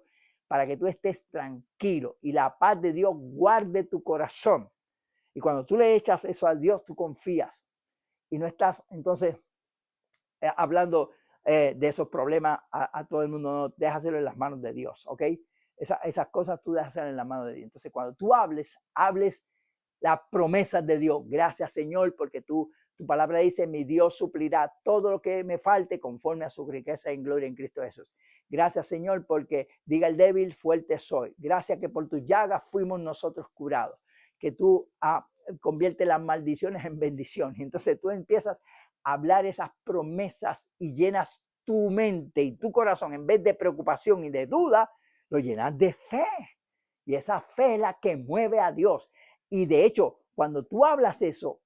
para que tú estés tranquilo y la paz de Dios guarde tu corazón. Y cuando tú le echas eso a Dios, tú confías y no estás entonces hablando de esos problemas a todo el mundo. No, déjaselo en las manos de Dios, ¿ok? Esas cosas tú déjaselo en las manos de Dios. Entonces, cuando tú hables las promesas de Dios. Gracias, Señor, porque tu palabra dice, mi Dios suplirá todo lo que me falte conforme a su riqueza en gloria en Cristo Jesús. Gracias, Señor, porque diga el débil, fuerte soy. Gracias que por tus llagas fuimos nosotros curados. Que tú conviertes las maldiciones en bendiciones. Entonces tú empiezas a hablar esas promesas y llenas tu mente y tu corazón, en vez de preocupación y de duda, lo llenas de fe. Y esa fe es la que mueve a Dios. Y de hecho, cuando tú hablas eso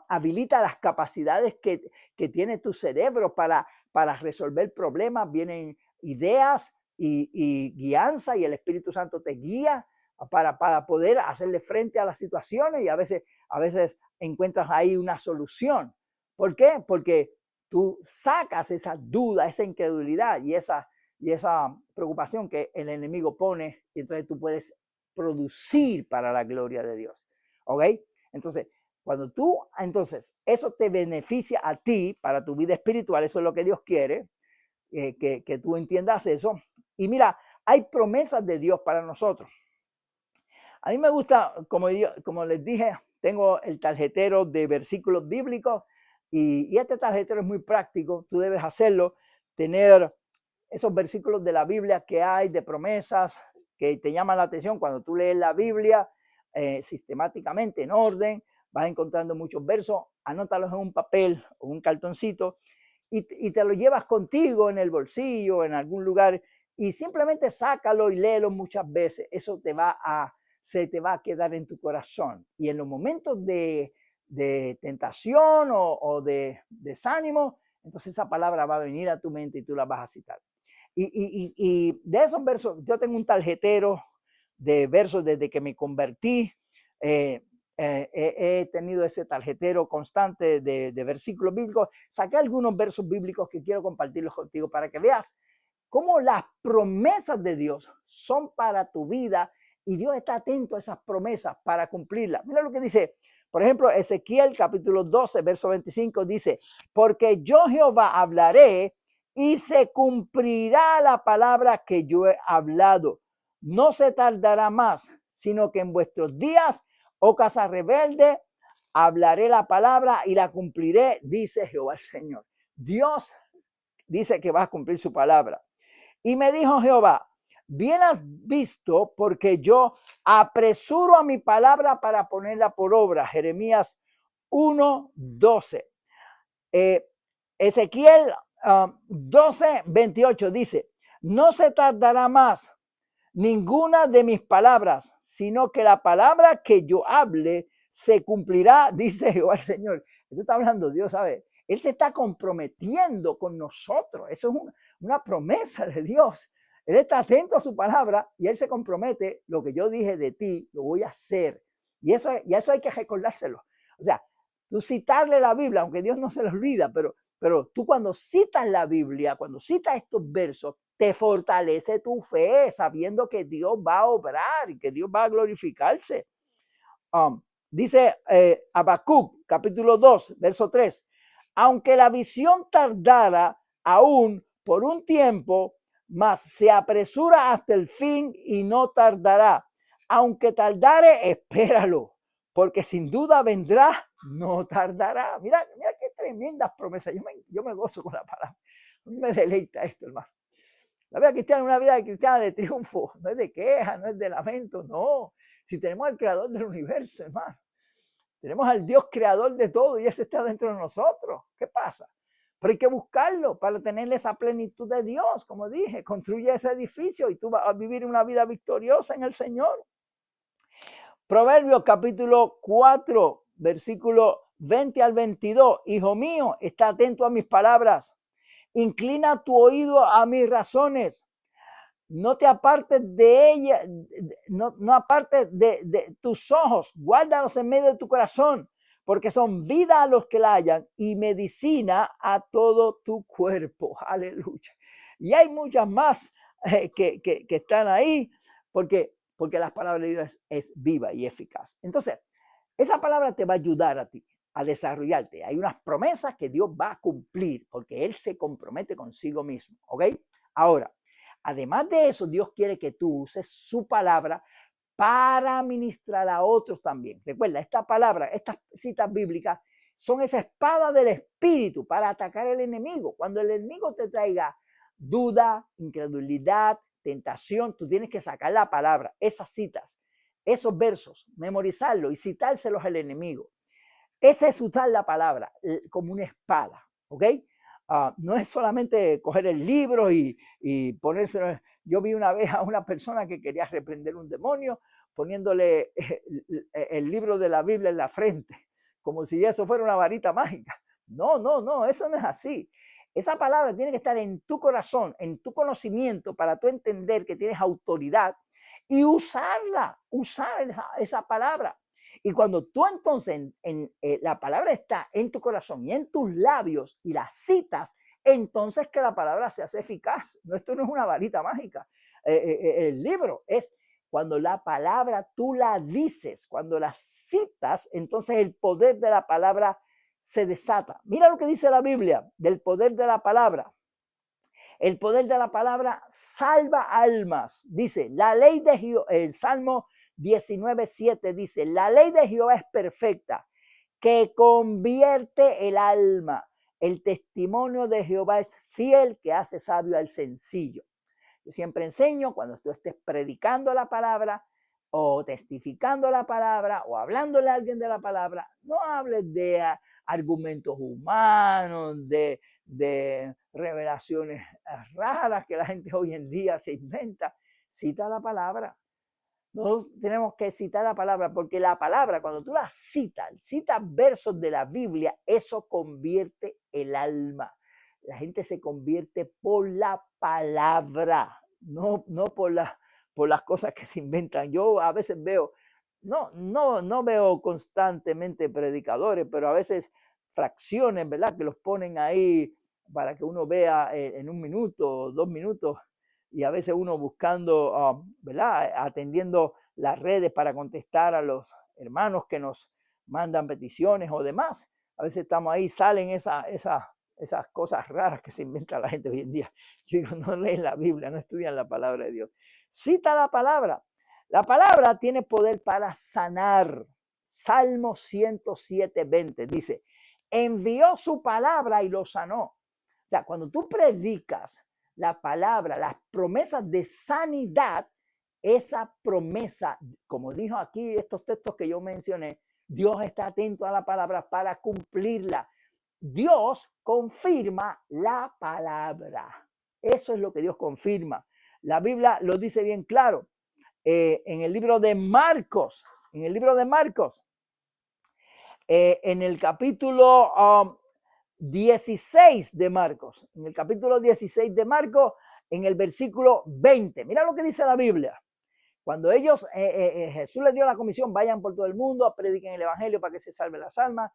habilita las capacidades que tiene tu cerebro para resolver problemas. Vienen ideas y guianza, y el Espíritu Santo te guía para poder hacerle frente a las situaciones, y a veces encuentras ahí una solución. ¿Por qué? Porque tú sacas esa duda, esa incredulidad y esa preocupación que el enemigo pone, y entonces tú puedes producir para la gloria de Dios. ¿Ok? Entonces, entonces, eso te beneficia a ti para tu vida espiritual, eso es lo que Dios quiere, que tú entiendas eso. Y mira, hay promesas de Dios para nosotros. A mí me gusta, como les dije, tengo el tarjetero de versículos bíblicos y este tarjetero es muy práctico, tú debes hacerlo, tener esos versículos de la Biblia que hay de promesas que te llaman la atención cuando tú lees la Biblia sistemáticamente en orden, vas encontrando muchos versos, anótalos en un papel o un cartoncito y te lo llevas contigo en el bolsillo, en algún lugar y simplemente sácalo y léelo muchas veces. Eso se te va a quedar en tu corazón. Y en los momentos de tentación o de desánimo, entonces esa palabra va a venir a tu mente y tú la vas a citar. Y de esos versos, yo tengo un tarjetero de versos desde que me convertí. He tenido ese tarjetero constante de versículos bíblicos. Saqué algunos versos bíblicos que quiero compartirlos contigo para que veas cómo las promesas de Dios son para tu vida y Dios está atento a esas promesas para cumplirlas. Mira lo que dice, por ejemplo, Ezequiel capítulo 12, verso 25 dice, porque yo Jehová hablaré y se cumplirá la palabra que yo he hablado. No se tardará más, sino que en vuestros días, oh casa rebelde, hablaré la palabra y la cumpliré, dice Jehová el Señor. Dios dice que va a cumplir su palabra. Y me dijo Jehová, bien has visto, porque yo apresuro a mi palabra para ponerla por obra. Jeremías 1:12. Ezequiel 12:28 dice, no se tardará más ninguna de mis palabras, sino que la palabra que yo hable se cumplirá, dice Jehová el Señor. Esto está hablando Dios, ¿sabe? Él se está comprometiendo con nosotros. Eso es una promesa de Dios. Él está atento a su palabra y Él se compromete, lo que yo dije de ti, lo voy a hacer. Y eso hay que recordárselo. O sea, tú citarle la Biblia, aunque Dios no se lo olvida, pero tú cuando citas la Biblia, cuando citas estos versos, te fortalece tu fe sabiendo que Dios va a obrar y que Dios va a glorificarse. Dice Habacuc, capítulo 2, verso 3. Aunque la visión tardara aún por un tiempo, mas se apresura hasta el fin y no tardará. Aunque tardare, espéralo, porque sin duda vendrá, no tardará. Mira qué tremendas promesas. Yo me gozo con la palabra. A mí me deleita esto, hermano. La vida cristiana es una vida cristiana de triunfo, no es de queja, no es de lamento, no. Si tenemos al creador del universo, hermano, tenemos al Dios creador de todo y ese está dentro de nosotros. ¿Qué pasa? Pero hay que buscarlo para tener esa plenitud de Dios, como dije, construye ese edificio y tú vas a vivir una vida victoriosa en el Señor. Proverbios capítulo 4, versículo 20 al 22. Hijo mío, está atento a mis palabras. Inclina tu oído a mis razones. No te apartes de ella, no apartes de tus ojos. Guárdalos en medio de tu corazón, porque son vida a los que la hallan y medicina a todo tu cuerpo. Aleluya. Y hay muchas más que están ahí, porque las palabras de Dios es viva y eficaz. Entonces, esa palabra te va a ayudar a ti a desarrollarte. Hay unas promesas que Dios va a cumplir porque Él se compromete consigo mismo. ¿Ok? Ahora, además de eso, Dios quiere que tú uses su palabra para ministrar a otros también. Recuerda, esta palabra, estas citas bíblicas son esa espada del Espíritu para atacar al enemigo. Cuando el enemigo te traiga duda, incredulidad, tentación, tú tienes que sacar la palabra, esas citas, esos versos, memorizarlos y citárselos al enemigo. Ese es usar la palabra como una espada, ¿ok? No es solamente coger el libro y ponérselo. Yo vi una vez a una persona que quería reprender un demonio poniéndole el libro de la Biblia en la frente, como si eso fuera una varita mágica. No, eso no es así. Esa palabra tiene que estar en tu corazón, en tu conocimiento, para tú entender que tienes autoridad y usar esa palabra. Y cuando tú entonces, la palabra está en tu corazón y en tus labios y la citas, entonces que la palabra se hace eficaz. No, esto no es una varita mágica. El libro es cuando la palabra tú la dices, cuando la citas, entonces el poder de la palabra se desata. Mira lo que dice la Biblia del poder de la palabra. El poder de la palabra salva almas. Dice, la ley de Jehová, el Salmo 19:7 dice, la ley de Jehová es perfecta, que convierte el alma. El testimonio de Jehová es fiel, que hace sabio al sencillo. Yo siempre enseño, cuando tú estés predicando la palabra o testificando la palabra o hablándole a alguien de la palabra, no hables de argumentos humanos, de revelaciones raras que la gente hoy en día se inventa. Cita la palabra. Nosotros tenemos que citar la palabra, porque la palabra, cuando tú la citas versos de la Biblia, eso convierte el alma. La gente se convierte por la palabra, no por las cosas que se inventan. Yo a veces veo, no veo constantemente predicadores, pero a veces fracciones, ¿verdad? Que los ponen ahí para que uno vea en 1 minuto o 2 minutos, y a veces uno buscando, ¿verdad? Atendiendo las redes para contestar a los hermanos que nos mandan peticiones o demás. A veces estamos ahí, salen esas cosas raras que se inventa la gente hoy en día. Yo digo, no leen la Biblia, no estudian la palabra de Dios. Cita la palabra. La palabra tiene poder para sanar. Salmo 107:20 dice, envió su palabra y lo sanó. O sea, cuando tú predicas la palabra, las promesas de sanidad, esa promesa, como dijo aquí estos textos que yo mencioné, Dios está atento a la palabra para cumplirla. Dios confirma la palabra. Eso es lo que Dios confirma. La Biblia lo dice bien claro. En el libro de Marcos, en el capítulo 16 de Marcos, en el versículo 20. Mira lo que dice la Biblia. Cuando Jesús les dio la comisión, vayan por todo el mundo, prediquen el evangelio para que se salven las almas,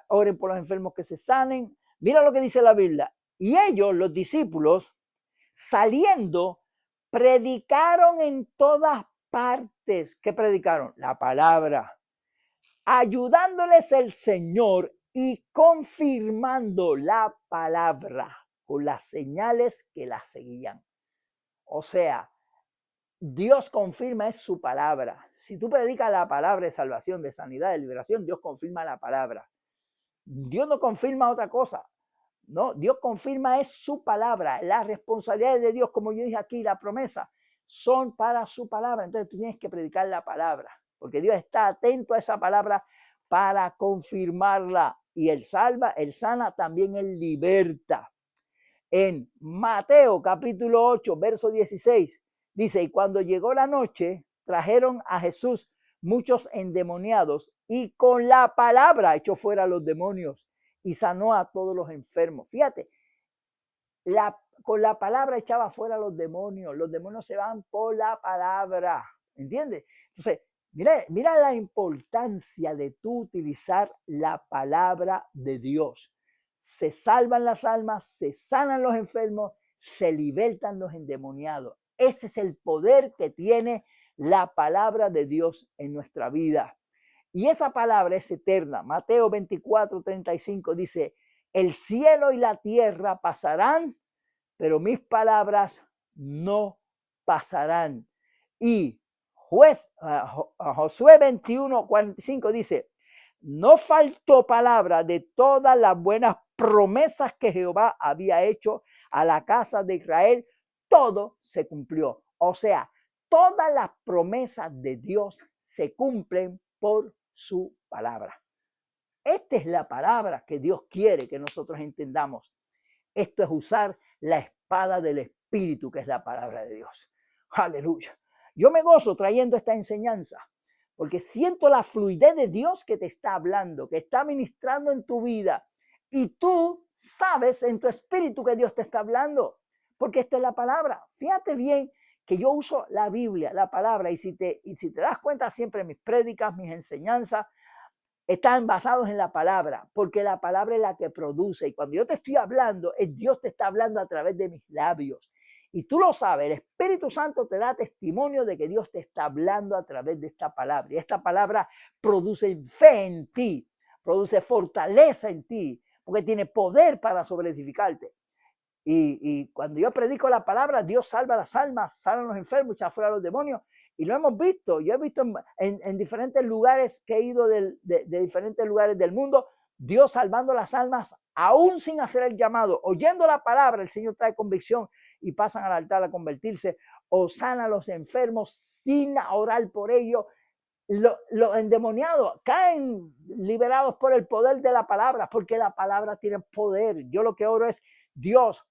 oren por los enfermos que se sanen. Mira lo que dice la Biblia. Y ellos, los discípulos, saliendo, predicaron en todas partes. ¿Qué predicaron? La palabra. Ayudándoles el Señor y confirmando la palabra con las señales que la seguían. O sea, Dios confirma es su palabra. Si tú predicas la palabra de salvación, de sanidad, de liberación, Dios confirma la palabra. Dios no confirma otra cosa. No, Dios confirma es su palabra. Las responsabilidades de Dios, como yo dije aquí, la promesa, son para su palabra. Entonces tú tienes que predicar la palabra, porque Dios está atento a esa palabra para confirmarla. Y Él salva, Él sana, también Él liberta. En Mateo capítulo 8, verso 16, dice, y cuando llegó la noche, trajeron a Jesús muchos endemoniados y con la palabra echó fuera a los demonios y sanó a todos los enfermos. Fíjate, con la palabra echaba fuera a los demonios se van por la palabra, ¿entiendes? Entonces, mira la importancia de tú utilizar la palabra de Dios. Se salvan las almas, se sanan los enfermos, se libertan los endemoniados. Ese es el poder que tiene la palabra de Dios en nuestra vida. Y esa palabra es eterna. Mateo 24:35 dice, el cielo y la tierra pasarán, pero mis palabras no pasarán. Y Josué 21:45 dice, no faltó palabra de todas las buenas promesas que Jehová había hecho a la casa de Israel, todo se cumplió. O sea, todas las promesas de Dios se cumplen por su palabra. Esta es la palabra que Dios quiere que nosotros entendamos. Esto es usar la espada del Espíritu, que es la palabra de Dios. Aleluya. Yo me gozo trayendo esta enseñanza, porque siento la fluidez de Dios que te está hablando, que está ministrando en tu vida. Y tú sabes en tu espíritu que Dios te está hablando, porque esta es la palabra. Fíjate bien que yo uso la Biblia, la palabra, y si te das cuenta, siempre mis prédicas, mis enseñanzas, están basados en la palabra, porque la palabra es la que produce. Y cuando yo te estoy hablando, Dios te está hablando a través de mis labios. Y tú lo sabes, el Espíritu Santo te da testimonio de que Dios te está hablando a través de esta palabra. Y esta palabra produce fe en ti, produce fortaleza en ti, porque tiene poder para sobreedificarte. Y cuando yo predico la palabra, Dios salva las almas, salva a los enfermos, echa fuera a los demonios. Y lo hemos visto. Yo he visto en diferentes lugares que he ido de diferentes lugares del mundo, Dios salvando las almas, aún sin hacer el llamado. Oyendo la palabra, el Señor trae convicción y pasan al altar a convertirse. O sana a los enfermos sin orar por ellos. Los endemoniados caen liberados por el poder de la palabra, porque la palabra tiene poder. Yo lo que oro es, Dios,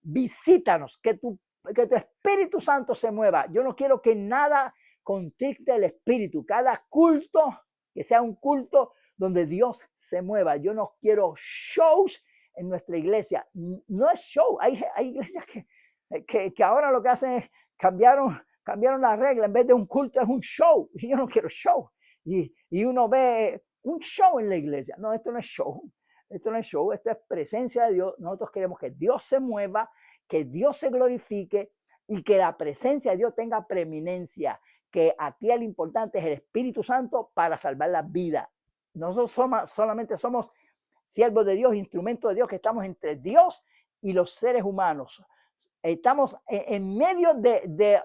visítanos, que tu Espíritu Santo se mueva. Yo no quiero que nada contriste el Espíritu. Cada culto, que sea un culto donde Dios se mueva. Yo no quiero shows en nuestra iglesia. No es show. Hay iglesias que ahora lo que hacen es cambiaron la regla. En vez de un culto es un show. Y yo no quiero show. Y uno ve un show en la iglesia. No, esto no es show. Esto no es show, esto es presencia de Dios. Nosotros queremos que Dios se mueva, que Dios se glorifique y que la presencia de Dios tenga preeminencia. Que aquí el importante es el Espíritu Santo para salvar la vida. Nosotros solamente somos siervos de Dios, instrumentos de Dios, que estamos entre Dios y los seres humanos. Estamos en medio de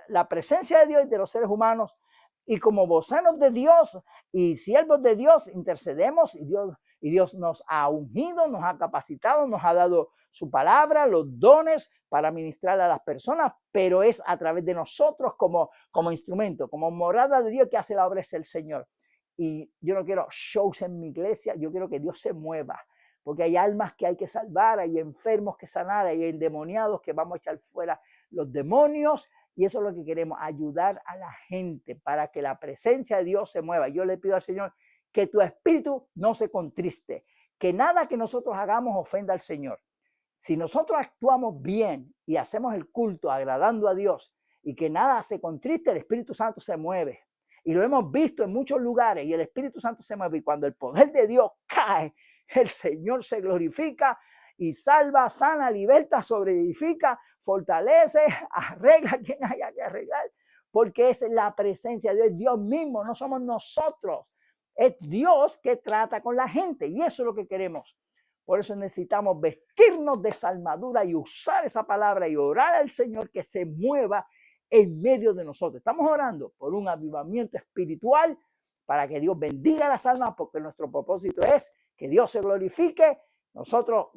la presencia de Dios y de los seres humanos. Y como voceros de Dios y siervos de Dios, intercedemos y Dios nos ha ungido, nos ha capacitado, nos ha dado su palabra, los dones para ministrar a las personas, pero es a través de nosotros como instrumento, como morada de Dios que hace la obra es el Señor. Y yo no quiero shows en mi iglesia, yo quiero que Dios se mueva, porque hay almas que hay que salvar, hay enfermos que sanar, hay endemoniados que vamos a echar fuera los demonios. Y eso es lo que queremos, ayudar a la gente para que la presencia de Dios se mueva. Yo le pido al Señor que tu espíritu no se contriste, que nada que nosotros hagamos ofenda al Señor. Si nosotros actuamos bien y hacemos el culto agradando a Dios y que nada se contriste, el Espíritu Santo se mueve. Y lo hemos visto en muchos lugares y el Espíritu Santo se mueve. Y cuando el poder de Dios cae, el Señor se glorifica y salva, sana, liberta, sobreedifica, fortalece, arregla quien haya que arreglar, porque es la presencia de Dios, Dios mismo, no somos nosotros, es Dios que trata con la gente y eso es lo que queremos. Por eso necesitamos vestirnos de esa armadura y usar esa palabra y orar al Señor que se mueva en medio de nosotros. Estamos orando por un avivamiento espiritual para que Dios bendiga las almas, porque nuestro propósito es que Dios se glorifique, nosotros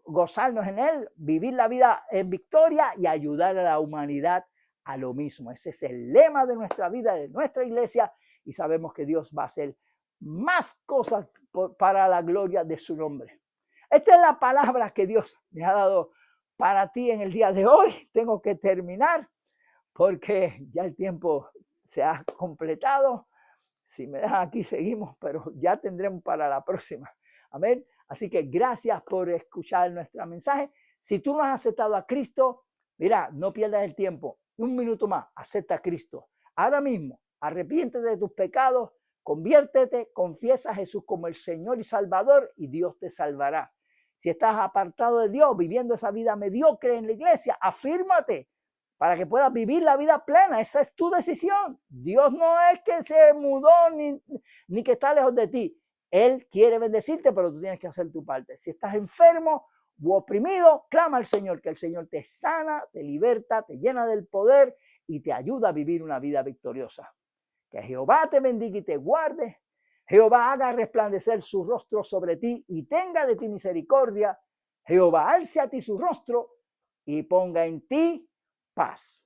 gozarnos en Él, vivir la vida en victoria y ayudar a la humanidad a lo mismo. Ese es el lema de nuestra vida, de nuestra iglesia, y sabemos que Dios va a hacer más cosas para la gloria de su nombre. Esta es la palabra que Dios me ha dado para ti en el día de hoy. Tengo que terminar porque ya el tiempo se ha completado. Si me dejan aquí seguimos, pero ya tendremos para la próxima. Amén. Así que gracias por escuchar nuestro mensaje. Si tú no has aceptado a Cristo, mira, no pierdas el tiempo. Un minuto más, acepta a Cristo. Ahora mismo, arrepiéntete de tus pecados, conviértete, confiesa a Jesús como el Señor y Salvador y Dios te salvará. Si estás apartado de Dios, viviendo esa vida mediocre en la iglesia, afírmate para que puedas vivir la vida plena. Esa es tu decisión. Dios no es que se mudó ni que está lejos de ti. Él quiere bendecirte, pero tú tienes que hacer tu parte. Si estás enfermo o oprimido, clama al Señor, que el Señor te sana, te liberta, te llena del poder y te ayuda a vivir una vida victoriosa. Que Jehová te bendiga y te guarde. Jehová haga resplandecer su rostro sobre ti y tenga de ti misericordia. Jehová alce a ti su rostro y ponga en ti paz.